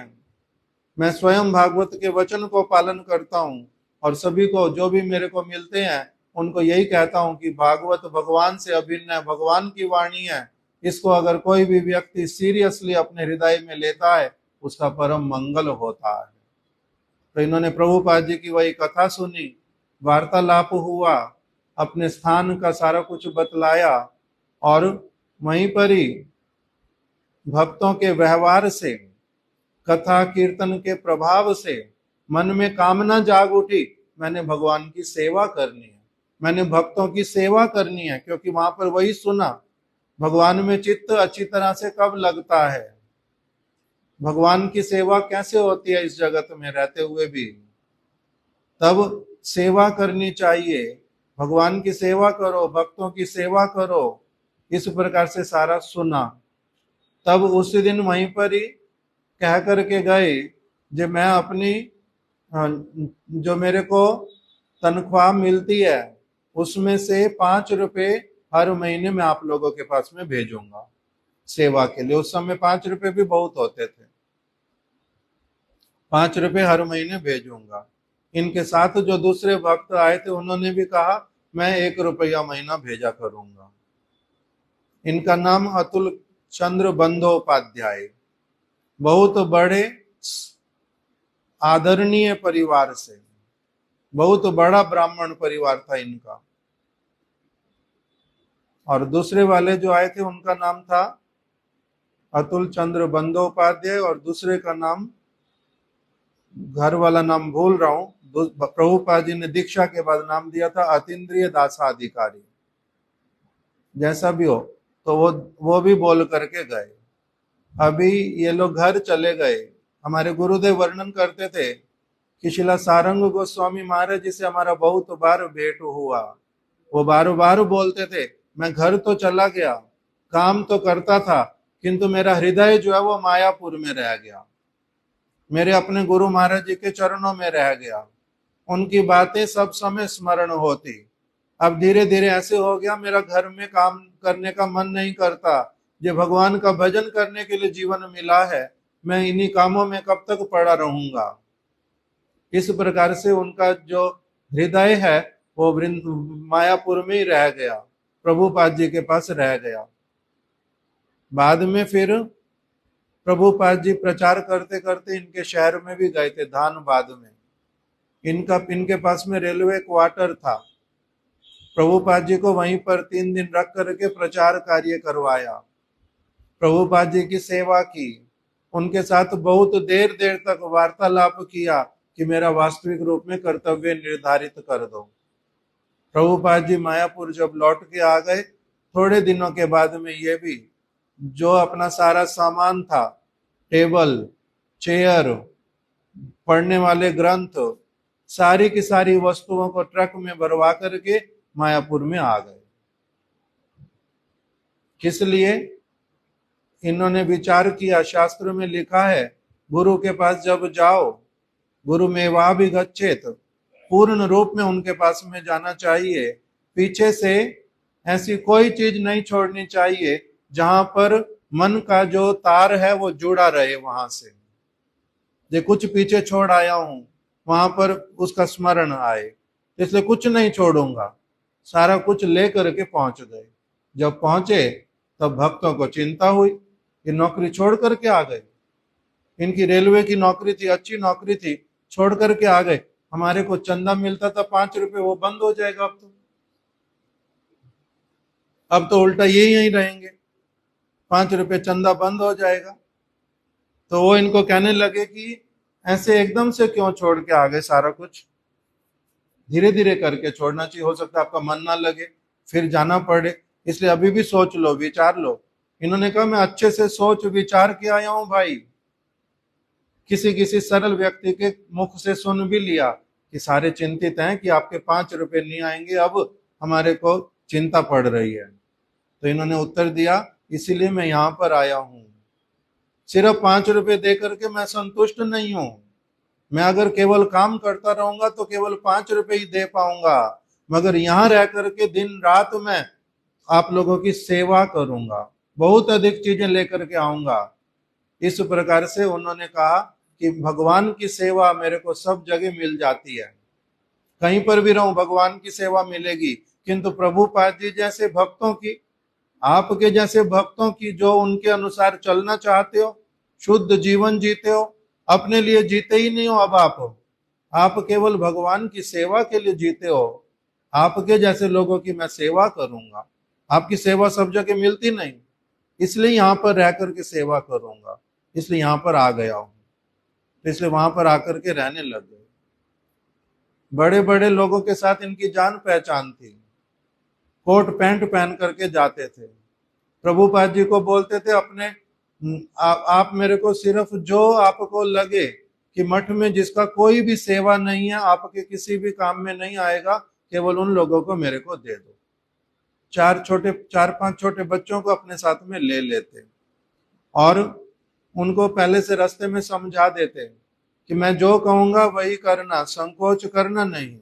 मैं स्वयं भागवत के वचन को पालन करता हूँ, और सभी को जो भी मेरे को मिलते हैं उनको यही कहता हूँ कि भागवत भगवान से अभिन्न है, भगवान की वाणी है, इसको अगर कोई भी व्यक्ति सीरियसली अपने हृदय में लेता है उसका परम मंगल होता है। तो इन्होंने प्रभुपाद जी की वही कथा सुनी, वार्तालाप हुआ, अपने स्थान का सारा कुछ बतलाया, और वहीं पर ही भक्तों के व्यवहार से, कथा कीर्तन के प्रभाव से मन में कामना जाग उठी, मैंने भगवान की सेवा करनी है, मैंने भक्तों की सेवा करनी है। क्योंकि वहां पर वही सुना, भगवान में चित्त अच्छी तरह से कब लगता है, भगवान की सेवा कैसे होती है इस जगत में रहते हुए भी, तब सेवा करनी चाहिए, भगवान की सेवा करो, भक्तों की सेवा करो, इस प्रकार से सारा सुना। तब उस दिन वहीं पर ही कह करके गए, जो मैं अपनी जो मेरे को तनख्वाह मिलती है उसमें से 5 रुपए हर महीने मैं आप लोगों के पास में भेजूंगा सेवा के लिए। उस समय 5 रुपए भी बहुत होते थे, 5 रुपए हर महीने भेजूंगा। इनके साथ जो दूसरे भक्त आए थे उन्होंने भी कहा मैं 1 रुपया महीना भेजा करूंगा। इनका नाम अतुल चंद्र बंदोपाध्याय, बहुत बड़े आदरणीय परिवार से, बहुत बड़ा ब्राह्मण परिवार था इनका। और दूसरे वाले जो आए थे उनका नाम था अतुल चंद्र बंदोपाध्याय, और दूसरे का नाम, घर वाला नाम भूल रहा हूं, प्रभुपाद जी ने दीक्षा के बाद नाम दिया था अतीन्द्रिय दासाधिकारी। जैसा भी हो, तो वो भी बोल करके गए। अभी ये लोग घर चले गए। हमारे गुरुदेव वर्णन करते थे कि शिला सारंग गोस्वामी महाराज जी से हमारा बहुत बार भेंट हुआ, वो बार बार बोलते थे मैं घर तो चला गया, काम तो करता था, किंतु मेरा हृदय जो है वो मायापुर में रह गया, मेरे अपने गुरु महाराज जी के चरणों में रह गया, उनकी बातें सब समय स्मरण होती। अब धीरे धीरे ऐसे हो गया, मेरा घर में काम करने का मन नहीं करता, जो भगवान का भजन करने के लिए जीवन मिला है, मैं इन्हीं कामों में कब तक पड़ा रहूंगा। इस प्रकार से उनका जो हृदय है वो मायापुर में ही रह गया, प्रभुपाद जी के पास रह गया। बाद में फिर प्रभुपाद जी प्रचार करते करते इनके शहर में भी गए थे, धानबाद में। इनके पास में रेलवे क्वार्टर था। प्रभुपाद जी को वहीं पर 3 दिन रख करके प्रचार कार्य करवाया, प्रभुपाद जी की सेवा की, उनके साथ बहुत देर देर तक वार्तालाप किया कि मेरा वास्तविक रूप में कर्तव्य निर्धारित कर दो। प्रभुपाद जी मायापुर जब लौट के आ गए, थोड़े दिनों के बाद में ये भी जो अपना सारा सामान था, टेबल, चेयर, पढ़ने वाले ग्रंथ, सारी की सारी वस्तुओं को ट्रक में भरवा करके मायापुर में आ गए। किस लिए? इन्होंने विचार किया, शास्त्र में लिखा है गुरु के पास जब जाओ, गुरु मेवा भी गच्छेत, पूर्ण रूप में उनके पास में जाना चाहिए। पीछे से ऐसी कोई चीज नहीं छोड़नी चाहिए जहां पर मन का जो तार है वो जुड़ा रहे वहां से। जो कुछ पीछे छोड़ आया हूं वहां पर उसका स्मरण आए, इसलिए कुछ नहीं छोड़ूंगा। सारा कुछ लेकर के पहुंच गए। जब पहुंचे तब भक्तों को चिंता हुई कि नौकरी छोड़ करके आ गए, इनकी रेलवे की नौकरी थी, अच्छी नौकरी थी, छोड़ करके आ गए। हमारे को चंदा मिलता था 5 रुपए, वो बंद हो जाएगा अब तो उल्टा यही रहेंगे, 5 रुपए चंदा बंद हो जाएगा। तो वो इनको कहने लगे कि ऐसे एकदम से क्यों छोड़ के आ गए सारा कुछ, धीरे धीरे करके छोड़ना चाहिए, हो सकता है आपका मन ना लगे फिर जाना पड़े, इसलिए अभी भी सोच लो, विचार लो। इन्होंने कहा मैं अच्छे से सोच विचार के आया हूं भाई। किसी सरल व्यक्ति के मुख से सुन भी लिया कि सारे चिंतित हैं कि आपके 5 रुपए नहीं आएंगे, अब हमारे को चिंता पड़ रही है। तो इन्होंने उत्तर दिया इसीलिए मैं यहाँ पर आया हूं, सिर्फ 5 रुपए दे करके मैं संतुष्ट नहीं हूं। मैं अगर केवल काम करता रहूंगा तो केवल 5 रुपए ही दे पाऊंगा, मगर यहाँ रह करके दिन रात मैं आप लोगों की सेवा करूंगा, बहुत अधिक चीजें लेकर के आऊंगा। इस प्रकार से उन्होंने कहा कि भगवान की सेवा मेरे को सब जगह मिल जाती है, कहीं पर भी रहूं भगवान की सेवा मिलेगी। किंतु प्रभुपाद जी जैसे भक्तों की, आपके जैसे भक्तों की, जो उनके अनुसार चलना चाहते हो, शुद्ध जीवन जीते हो, अपने लिए जीते ही नहीं हो अब आप, आप केवल भगवान की सेवा के लिए जीते हो। आपके जैसे लोगों की मैं सेवा करूंगा। आपकी सेवा सब जगह मिलती नहीं, इसलिए यहां पर रह करके सेवा करूंगा, इसलिए यहां पर आ गया हूं। तो इसलिए वहां पर आकर के रहने लग गए। बड़े बड़े लोगों के साथ इनकी जान पहचान थी, कोट पैंट पहन करके जाते थे। प्रभुपाद जी को बोलते थे अपने, आप मेरे को सिर्फ जो आपको लगे कि मठ में जिसका कोई भी सेवा नहीं है, आपके किसी भी काम में नहीं आएगा, केवल उन लोगों को मेरे को दे दो। चार पांच छोटे बच्चों को अपने साथ में ले लेते और उनको पहले से रास्ते में समझा देते कि मैं जो कहूंगा वही करना, संकोच करना नहीं।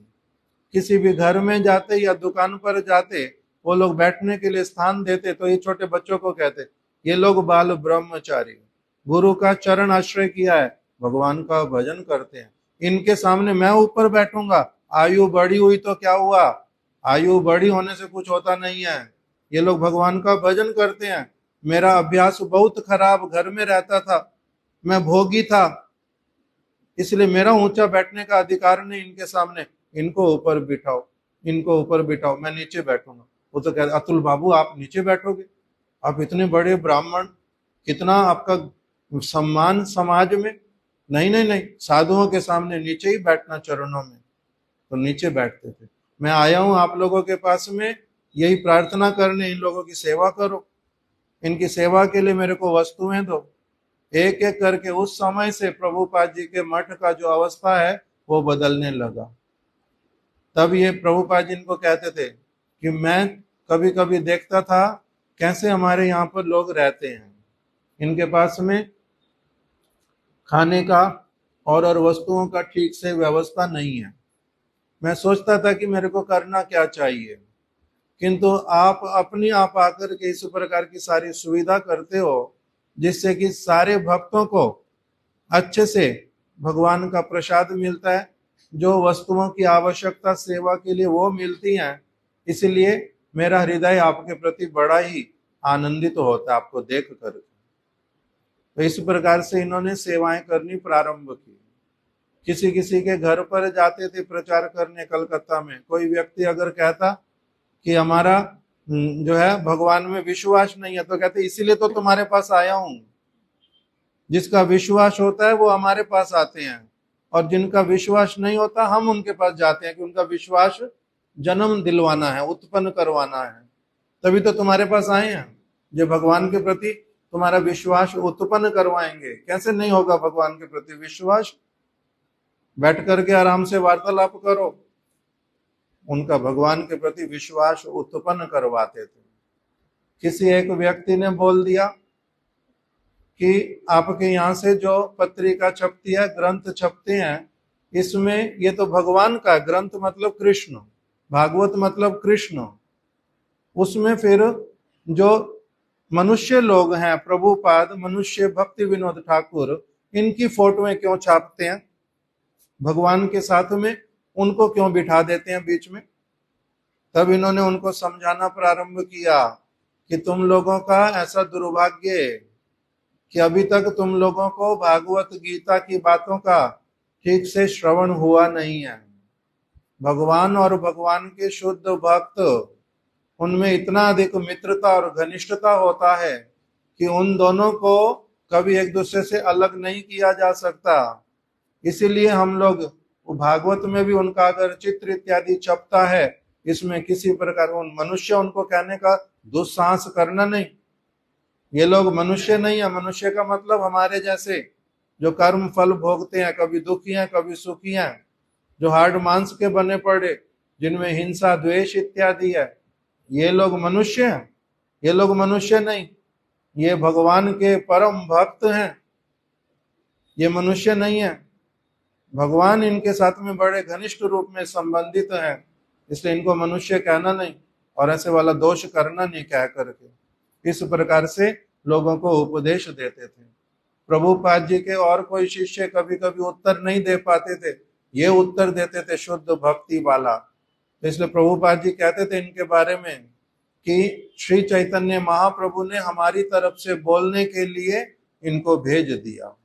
किसी भी घर में जाते या दुकान पर जाते, वो लोग बैठने के लिए स्थान देते तो ये छोटे बच्चों को कहते, ये लोग बाल ब्रह्मचारी, गुरु का चरण आश्रय किया है, भगवान का भजन करते हैं। इनके सामने मैं ऊपर बैठूंगा, आयु बड़ी हुई तो क्या हुआ, आयु बड़ी होने से कुछ होता नहीं है। ये लोग भगवान का भजन करते हैं। मेरा अभ्यास बहुत खराब, घर में रहता था, मैं भोगी था, इसलिए मेरा ऊंचा बैठने का अधिकार नहीं इनके सामने। इनको ऊपर बिठाओ, इनको ऊपर बिठाओ, मैं नीचे बैठूंगा। वो तो कहते, अतुल बाबू आप नीचे बैठोगे, आप इतने बड़े ब्राह्मण, कितना आपका सम्मान समाज में। नहीं नहीं नहीं, साधुओं के सामने नीचे ही बैठना, चरणों में। तो नीचे बैठते थे। मैं आया हूं आप लोगों के पास में यही प्रार्थना करने, इन लोगों की सेवा करो, इनकी सेवा के लिए मेरे को वस्तुएं दो। एक एक करके उस समय से प्रभुपाद जी के मठ का जो अवस्था है वो बदलने लगा। तब ये प्रभुपाद जी इनको कहते थे कि मैं कभी कभी देखता था कैसे हमारे यहाँ पर लोग रहते हैं, इनके पास में खाने का और वस्तुओं का ठीक से व्यवस्था नहीं है। मैं सोचता था कि मेरे को करना क्या चाहिए, किंतु आप अपनी आप आकर के इस प्रकार की सारी सुविधा करते हो जिससे कि सारे भक्तों को अच्छे से भगवान का प्रसाद मिलता है, जो वस्तुओं की आवश्यकता सेवा के लिए वो मिलती हैं। इसलिए मेरा हृदय आपके प्रति बड़ा ही आनंदित होता है आपको देख कर। तो इस प्रकार से इन्होंने सेवाएं करनी प्रारंभ की। किसी किसी के घर पर जाते थे प्रचार करने। कलकत्ता में कोई व्यक्ति अगर कहता कि हमारा जो है भगवान में विश्वास नहीं है, तो कहते इसीलिए तो तुम्हारे पास आया हूं। जिसका विश्वास होता है वो हमारे पास आते हैं, और जिनका विश्वास नहीं होता हम उनके पास जाते हैं कि उनका विश्वास जन्म दिलवाना है, उत्पन्न करवाना है। तभी तो तुम्हारे पास आए हैं, जो भगवान के प्रति तुम्हारा विश्वास उत्पन्न करवाएंगे। कैसे नहीं होगा भगवान के प्रति विश्वास? बैठ करके आराम से वार्तालाप करो। उनका भगवान के प्रति विश्वास उत्पन्न करवाते थे। किसी एक व्यक्ति ने बोल दिया कि आपके यहाँ से जो पत्रिका छपती है, ग्रंथ छपते हैं, इसमें ये तो भगवान का ग्रंथ, मतलब कृष्ण, भागवत मतलब कृष्ण, उसमें फिर जो मनुष्य लोग हैं, प्रभुपाद, मनुष्य भक्ति विनोद ठाकुर, इनकी फोटोएं क्यों छापते हैं भगवान के साथ में, उनको क्यों बिठा देते हैं बीच में? तब इन्होंने उनको समझाना प्रारंभ किया कि तुम लोगों का ऐसा दुर्भाग्य कि अभी तक तुम लोगों को भागवत गीता की बातों का ठीक से श्रवण हुआ नहीं है। भगवान और भगवान के शुद्ध भक्त, उनमें इतना अधिक मित्रता और घनिष्ठता होता है कि उन दोनों को कभी एक दूसरे से अलग नहीं किया जा सकता। इसीलिए हम लोग भागवत में भी उनका अगर चित्र इत्यादि छपता है, इसमें किसी प्रकार उन मनुष्य उनको कहने का दुस्साहस करना नहीं। ये लोग मनुष्य नहीं है। मनुष्य का मतलब हमारे जैसे जो कर्म फल भोगते हैं, कभी दुखी हैं कभी सुखी हैं, जो हाड़ मांस के बने पड़े, जिनमें हिंसा द्वेष इत्यादि है, ये लोग मनुष्य हैं। ये लोग मनुष्य नहीं, ये भगवान के परम भक्त हैं, ये मनुष्य नहीं है। भगवान इनके साथ में बड़े घनिष्ठ रूप में संबंधित हैं, इसलिए इनको मनुष्य कहना नहीं और ऐसे वाला दोष करना नहीं कह करके इस प्रकार से लोगों को उपदेश देते थे। प्रभुपाद जी के और कोई शिष्य कभी कभी उत्तर नहीं दे पाते थे, ये उत्तर देते थे शुद्ध भक्ति वाला। तो इसलिए प्रभुपाद जी कहते थे इनके बारे में कि श्री चैतन्य महाप्रभु ने हमारी तरफ से बोलने के लिए इनको भेज दिया।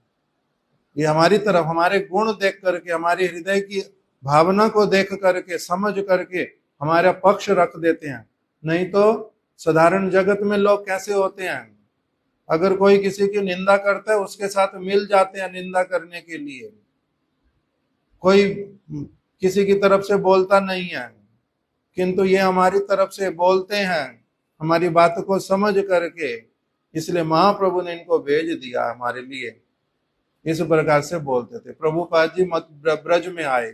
ये हमारी तरफ हमारे गुण देख करके, हमारी हृदय की भावना को देख करके, समझ करके हमारा पक्ष रख देते हैं। नहीं तो साधारण जगत में लोग कैसे होते हैं, अगर कोई किसी की निंदा करता है उसके साथ मिल जाते हैं निंदा करने के लिए, कोई किसी की तरफ से बोलता नहीं है, किंतु ये हमारी तरफ से बोलते हैं हमारी बात को समझ करके। इसलिए महाप्रभु ने इनको भेज दिया हमारे लिए। इस प्रकार से बोलते थे। प्रभुपाद जी मत ब्रज में आए,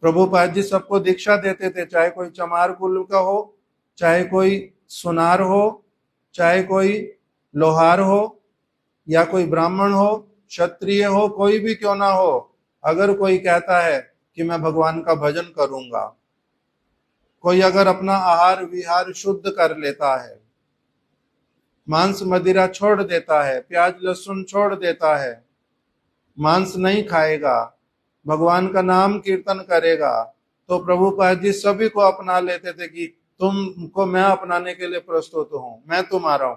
प्रभुपाद जी सबको दीक्षा देते थे, चाहे कोई चमार कुल का हो, चाहे कोई सुनार हो, चाहे कोई लोहार हो, या कोई ब्राह्मण हो, क्षत्रिय हो, कोई भी क्यों ना हो, अगर कोई कहता है कि मैं भगवान का भजन करूंगा, कोई अगर अपना आहार विहार शुद्ध कर लेता है, मांस मदिरा छोड़ देता है, प्याज लहसुन छोड़ देता है, मांस नहीं खाएगा, भगवान का नाम कीर्तन करेगा, तो प्रभुपाद जी सभी को अपना लेते थे कि तुमको मैं अपनाने के लिए प्रस्तुत हूं, मैं तुम्हारा हूं,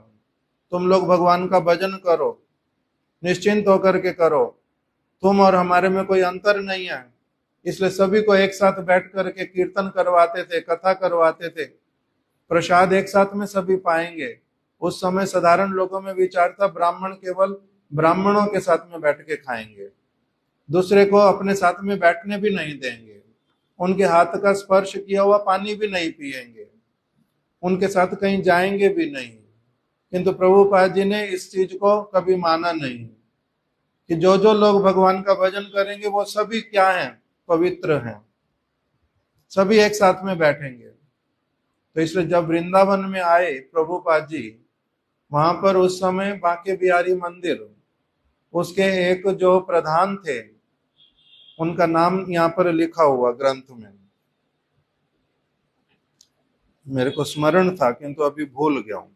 तुम लोग भगवान का भजन करो, निश्चिंत होकर के करो, तुम और हमारे में कोई अंतर नहीं है। इसलिए सभी को एक साथ बैठ करके कीर्तन करवाते थे, कथा करवाते थे, प्रसाद एक साथ में सभी पाएंगे। उस समय साधारण लोगों में विचार था ब्राह्मण केवल ब्राह्मणों के साथ में बैठ के खाएंगे, दूसरे को अपने साथ में बैठने भी नहीं देंगे, उनके हाथ का स्पर्श किया हुआ पानी भी नहीं पिएंगे, उनके साथ कहीं जाएंगे भी नहीं। किंतु प्रभुपाद जी ने इस चीज को कभी माना नहीं कि जो जो लोग भगवान का भजन करेंगे वो सभी क्या हैं, पवित्र हैं, सभी एक साथ में बैठेंगे। तो इसलिए जब वृंदावन में आए प्रभुपाद जी, वहां पर उस समय बांके बिहारी मंदिर, उसके एक जो प्रधान थे उनका नाम यहाँ पर लिखा हुआ ग्रंथ में, मेरे को स्मरण था किंतु अभी भूल गया हूं।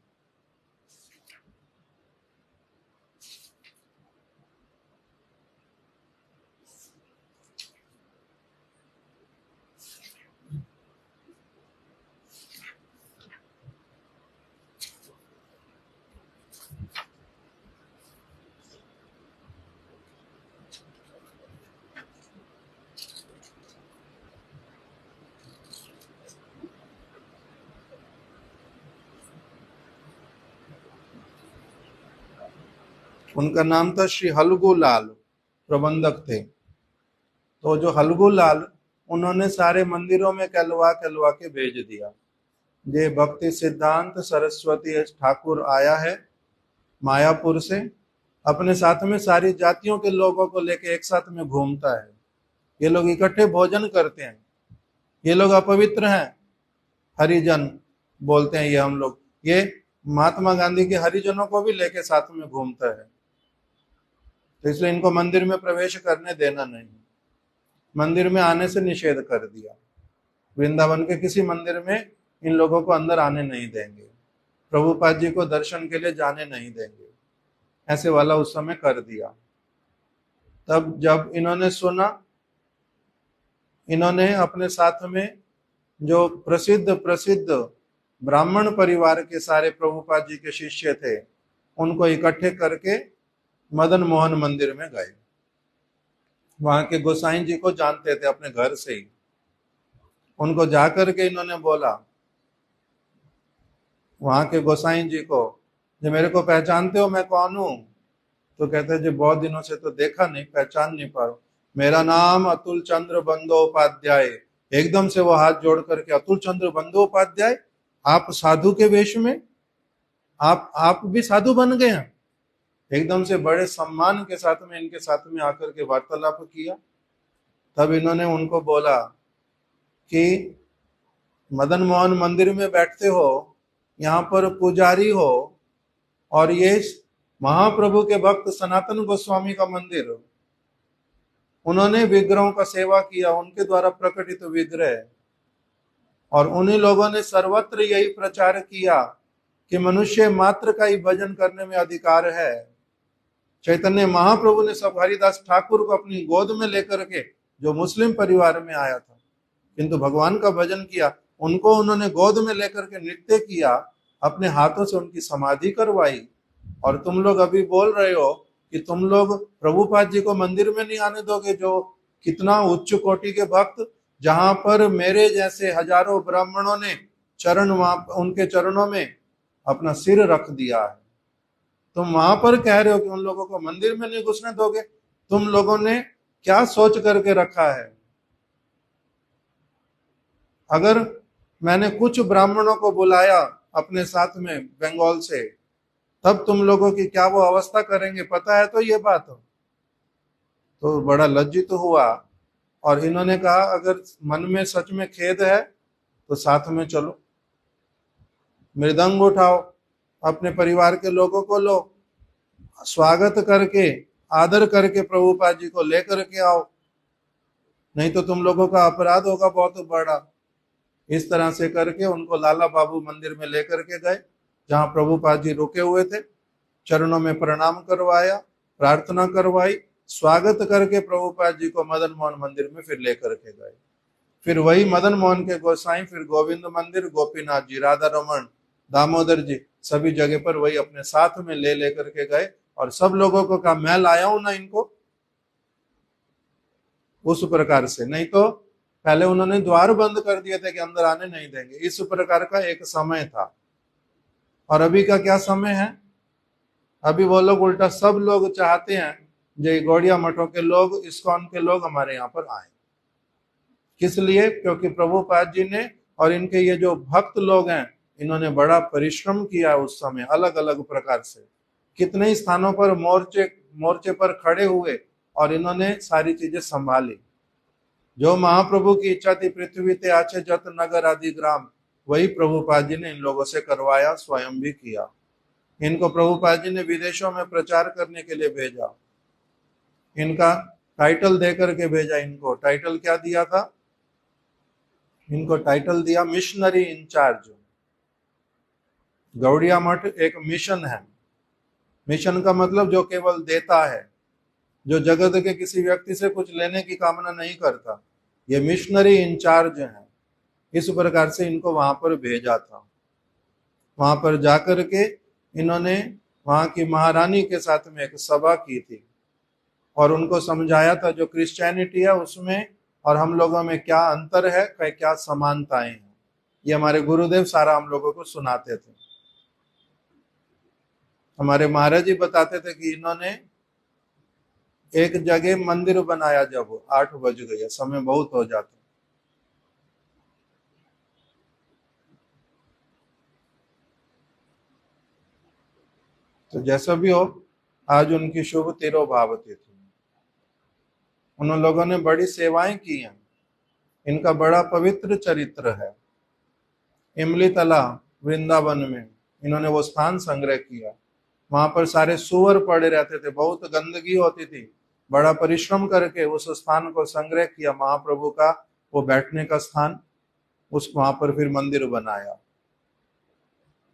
उनका नाम था श्री हलगू लाल, प्रबंधक थे। तो जो हलगू लाल, उन्होंने सारे मंदिरों में कहलवा कहलवा के भेज दिया, ये भक्ति सिद्धांत सरस्वती ठाकुर आया है मायापुर से, अपने साथ में सारी जातियों के लोगों को लेके एक साथ में घूमता है, ये लोग इकट्ठे भोजन करते हैं, ये लोग अपवित्र हैं, हरिजन बोलते हैं ये हम लोग, ये महात्मा गांधी के हरिजनों को भी लेके साथ में घूमता है। तो इसलिए इनको मंदिर में प्रवेश करने देना नहीं, मंदिर में आने से निषेध कर दिया, वृंदावन के किसी मंदिर में इन लोगों को अंदर आने नहीं देंगे, प्रभुपाद जी को दर्शन के लिए जाने नहीं देंगे, ऐसे वाला उस समय कर दिया। तब जब इन्होंने सुना, इन्होंने अपने साथ में जो प्रसिद्ध प्रसिद्ध ब्राह्मण परिवार के सारे प्रभुपाद जी के शिष्य थे उनको इकट्ठे करके मदन मोहन मंदिर में गए। वहां के गोसाई जी को जानते थे अपने घर से ही, उनको जाकर के इन्होंने बोला, वहां के गोसाई जी को, जो मेरे को पहचानते हो मैं कौन हूं? तो कहते जी बहुत दिनों से तो देखा नहीं, पहचान नहीं पा रहा, मेरा नाम अतुल चंद्र बंदोपाध्याय। एकदम से वो हाथ जोड़ करके, अतुल चंद्र बंदोपाध्याय, आप साधु के वेश में, आप भी साधु बन गए हैं? एकदम से बड़े सम्मान के साथ में इनके साथ में आकर के वार्तालाप किया। तब इन्होंने उनको बोला कि मदन मोहन मंदिर में बैठते हो, यहाँ पर पुजारी हो, और ये महाप्रभु के भक्त सनातन गोस्वामी का मंदिर, उन्होंने विग्रहों का सेवा किया, उनके द्वारा प्रकटित विग्रह, और उन्हीं लोगों ने सर्वत्र यही प्रचार किया कि मनुष्य मात्र का ही भजन करने में अधिकार है। चैतन्य महाप्रभु ने सब हरिदास ठाकुर को अपनी गोद में लेकर के, जो मुस्लिम परिवार में आया था किंतु भगवान का भजन किया, उनको उन्होंने गोद में लेकर के नृत्य किया, अपने हाथों से उनकी समाधि करवाई, और तुम लोग अभी बोल रहे हो कि तुम लोग प्रभुपाद जी को मंदिर में नहीं आने दोगे, जो कितना उच्च कोटि के भक्त, जहां पर मेरे जैसे हजारों ब्राह्मणों ने चरण, वहां उनके चरणों में अपना सिर रख दिया है, तुम वहां पर कह रहे हो कि उन लोगों को मंदिर में नहीं घुसने दोगे। तुम लोगों ने क्या सोच करके रखा है? अगर मैंने कुछ ब्राह्मणों को बुलाया अपने साथ में बंगाल से, तब तुम लोगों की क्या वो अवस्था करेंगे, पता है? तो ये बात हो तो बड़ा लज्जित हुआ, और इन्होंने कहा अगर मन में सच में खेद है तो साथ में चलो, मृदंग उठाओ, अपने परिवार के लोगों को लो, स्वागत करके आदर करके प्रभुपाद जी को लेकर के आओ, नहीं तो तुम लोगों का अपराध होगा बहुत बड़ा। इस तरह से करके उनको लाला बाबू मंदिर में लेकर के गए, जहां प्रभुपाद जी रुके हुए थे, चरणों में प्रणाम करवाया, प्रार्थना करवाई, स्वागत करके प्रभुपाद जी को मदन मोहन मंदिर में फिर लेकर के गए। फिर वही मदन मोहन के गोसाई फिर गोविंद मंदिर, गोपीनाथ जी, राधा रमन, दामोदर जी, सभी जगह पर वही अपने साथ में ले लेकर के गए, और सब लोगों को कहा मैं लाया हूं ना इनको, उस प्रकार से। नहीं तो पहले उन्होंने द्वार बंद कर दिए थे कि अंदर आने नहीं देंगे, इस प्रकार का एक समय था। और अभी का क्या समय है? अभी वो लोग उल्टा सब लोग चाहते हैं जो गौड़िया मठों के लोग, इस्कॉन के लोग हमारे यहाँ पर आए। किस लिए? क्योंकि प्रभुपाद जी ने और इनके ये जो भक्त लोग हैं, इन्होंने बड़ा परिश्रम किया उस समय, अलग अलग प्रकार से कितने ही स्थानों पर मोर्चे पर खड़े हुए, और इन्होंने सारी चीजें संभाली। जो महाप्रभु की इच्छा थी, पृथ्वी ते आछे जत नगर आदि ग्राम, वही प्रभुपाद जी ने इन लोगों से करवाया, स्वयं भी किया। इनको प्रभुपाद जी ने विदेशों में प्रचार करने के लिए भेजा, इनका टाइटल दे करके भेजा। इनको टाइटल क्या दिया था? इनको टाइटल दिया मिशनरी इंचार्ज। गौड़िया मठ एक मिशन है। मिशन का मतलब जो केवल देता है, जो जगत के किसी व्यक्ति से कुछ लेने की कामना नहीं करता, ये मिशनरी इंचार्ज है। इस प्रकार से इनको वहां पर भेजा था। वहां पर जाकर के इन्होंने वहां की महारानी के साथ में एक सभा की थी, और उनको समझाया था जो क्रिश्चियनिटी है उसमें और हम लोगों में क्या अंतर है, क्या समानताएं हैं। ये हमारे गुरुदेव सारा हम लोगों को सुनाते थे। हमारे महाराज जी बताते थे कि इन्होंने एक जगह मंदिर बनाया, जब 8 बज गए, समय बहुत हो जाता, तो जैसा भी हो, आज उनकी शुभ तिरोभावती थी। उन लोगों ने बड़ी सेवाएं की हैं, इनका बड़ा पवित्र चरित्र है। इमली तला वृंदावन में इन्होंने वो स्थान संग्रह किया, वहां पर सारे सुअर पड़े रहते थे, बहुत गंदगी होती थी। बड़ा परिश्रम करके उस स्थान को संग्रह किया, महाप्रभु का वो बैठने का स्थान, उस वहां पर फिर मंदिर बनाया।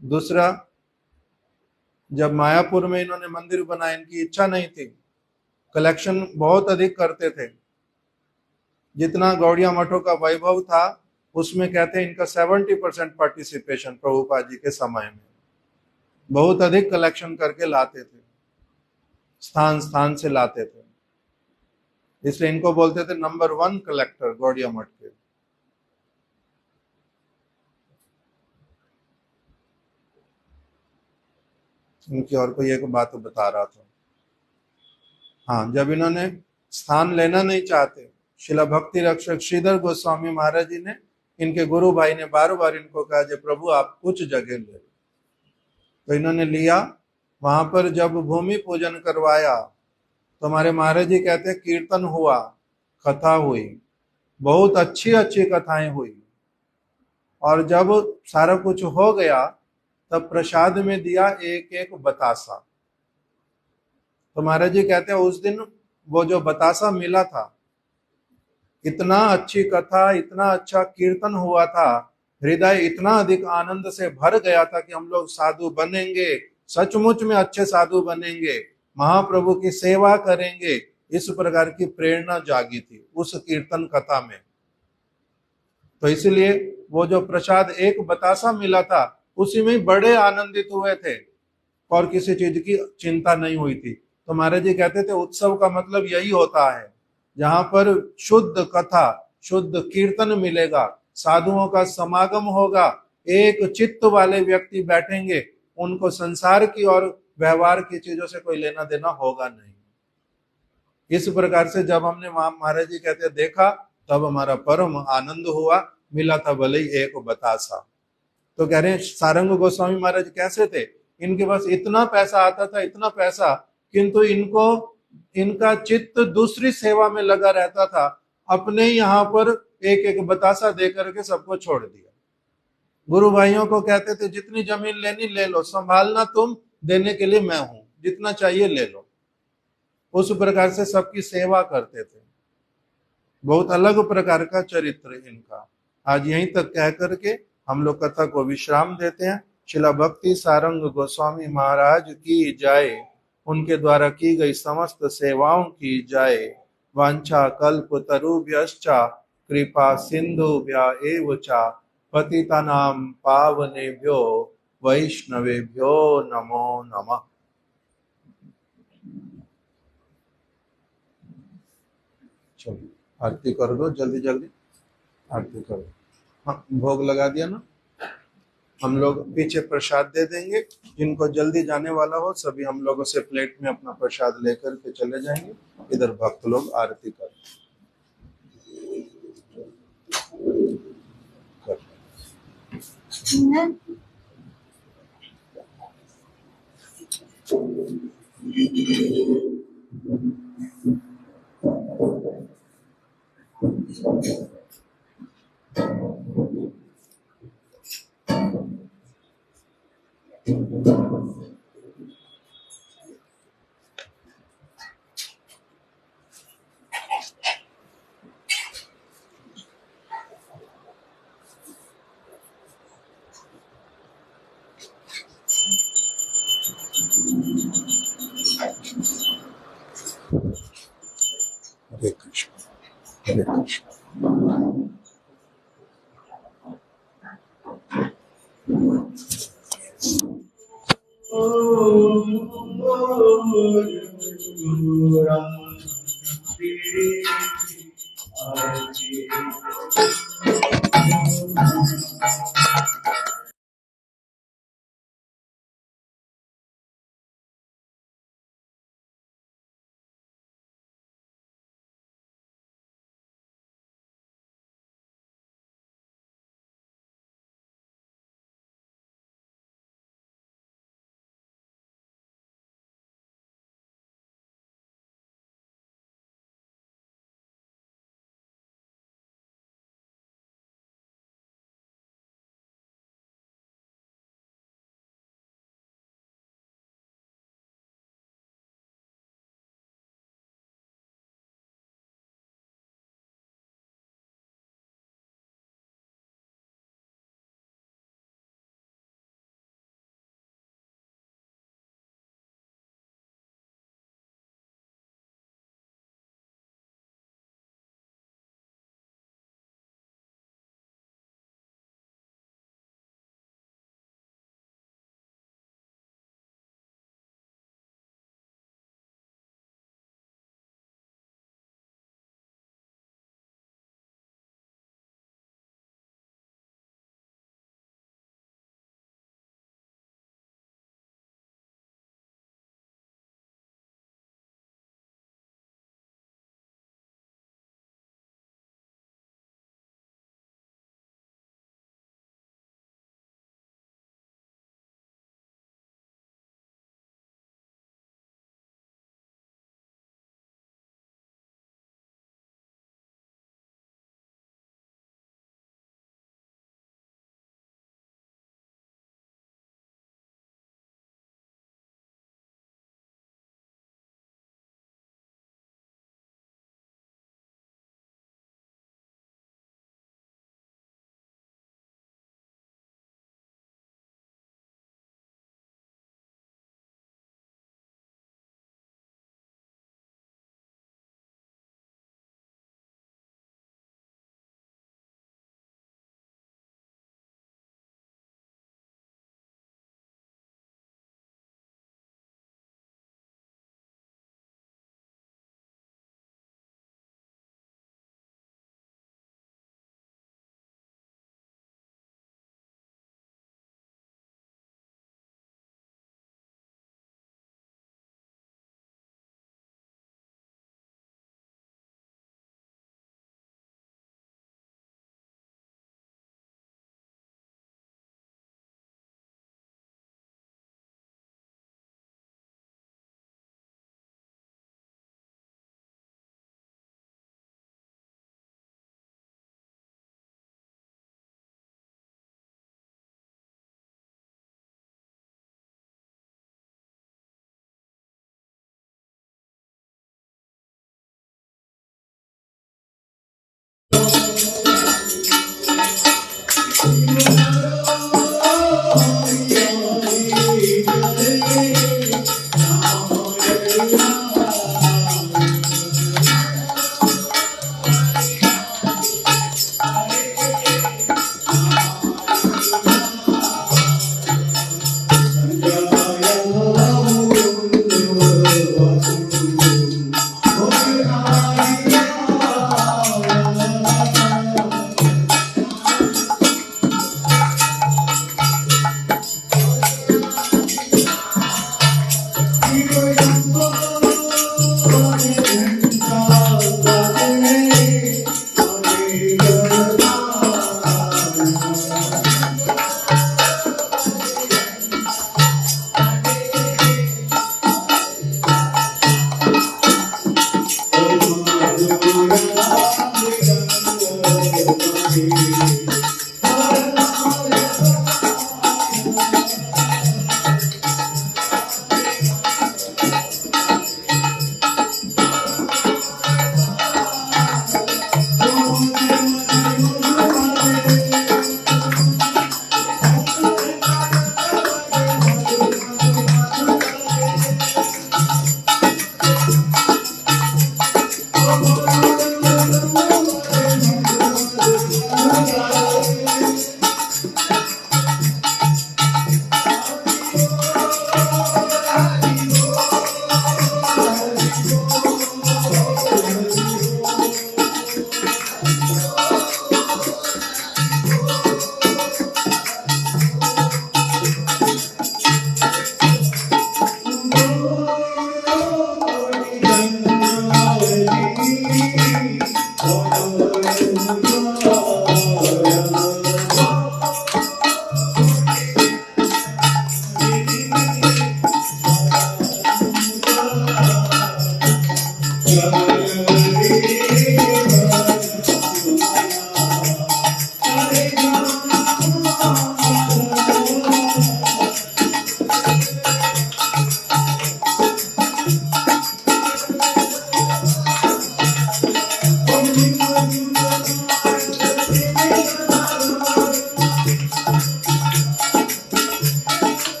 दूसरा, जब मायापुर में इन्होंने मंदिर बनाया, इनकी इच्छा नहीं थी, कलेक्शन बहुत अधिक करते थे। जितना गौड़िया मठों का वैभव था, उसमें कहते हैं इनका 70% पार्टिसिपेशन प्रभुपाद जी के समय में, बहुत अधिक कलेक्शन करके लाते थे, स्थान स्थान से लाते थे। इसलिए इनको बोलते थे नंबर 1 कलेक्टर गौड़िया मठ के। इनकी और कोई एक बात बता रहा था। हाँ, जब इन्होंने स्थान लेना नहीं चाहते, शिला भक्ति रक्षक श्रीधर गोस्वामी महाराज जी ने, इनके गुरु भाई ने बार बार इनको कहा जे प्रभु आप कुछ जगह ले, तो इन्होंने लिया। वहां पर जब भूमि पूजन करवाया तो हमारे महाराज जी कहते हैं कीर्तन हुआ, कथा हुई, बहुत अच्छी अच्छी कथाएं हुई, और जब सारा कुछ हो गया तब प्रसाद में दिया एक एक बतासा। तो महाराज जी कहते हैं उस दिन वो जो बतासा मिला था, इतना अच्छी कथा, इतना अच्छा कीर्तन हुआ था, हृदय इतना अधिक आनंद से भर गया था कि हम लोग साधु बनेंगे, सचमुच में अच्छे साधु बनेंगे, महाप्रभु की सेवा करेंगे, इस प्रकार की प्रेरणा जागी थी उस कीर्तन कथा में। तो इसलिए वो जो प्रसाद एक बतासा मिला था, उसी में बड़े आनंदित हुए थे, और किसी चीज की चिंता नहीं हुई थी। तो महाराज जी कहते थे उत्सव का मतलब यही होता है, जहां पर शुद्ध कथा, शुद्ध कीर्तन मिलेगा, साधुओं का समागम होगा, एक चित्त वाले व्यक्ति बैठेंगे, उनको संसार की और व्यवहार की चीजों से कोई लेना देना होगा नहीं। इस प्रकार से जब हमने वहां महाराज जी कहते देखा, तब हमारा परम आनंद हुआ, मिला था भले ही एक बतासा। तो कह रहे हैं सारंग गोस्वामी महाराज कैसे थे, इनके पास इतना पैसा आता था, इतना पैसा, किंतु इनको, इनका चित्त दूसरी सेवा में लगा रहता था, अपने यहाँ पर एक एक बतासा दे करके सबको छोड़ दिया। गुरु भाइयों को कहते थे जितनी जमीन लेनी ले लो, संभालना तुम, देने के लिए मैं हूं, जितना चाहिए ले लो। उस प्रकार से सबकी सेवा करते थे। बहुत अलग प्रकार का चरित्र इनका। आज यहीं तक कह करके हम लोग कथा को विश्राम देते हैं। शिला भक्ति सारंग गोस्वामी महाराज की जाए, उनके द्वारा की गई समस्त सेवाओं की जाए। वांछा कल्प तरुभ्यश्चा कृपा सिंधुभ्य एव चा पतितानां पावनेभ्यो वैष्णवेभ्यो नमो नमः। चलो आरती कर दो जल्दी जल्दी, आरती करो। हाँ भोग लगा दिया ना, हम लोग पीछे प्रसाद दे देंगे, जिनको जल्दी जाने वाला हो सभी हम लोगों से प्लेट में अपना प्रसाद लेकर के चले जाएंगे। इधर भक्त लोग आरती कर हरे कृष्ण हरे कृष्ण।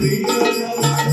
Freedom.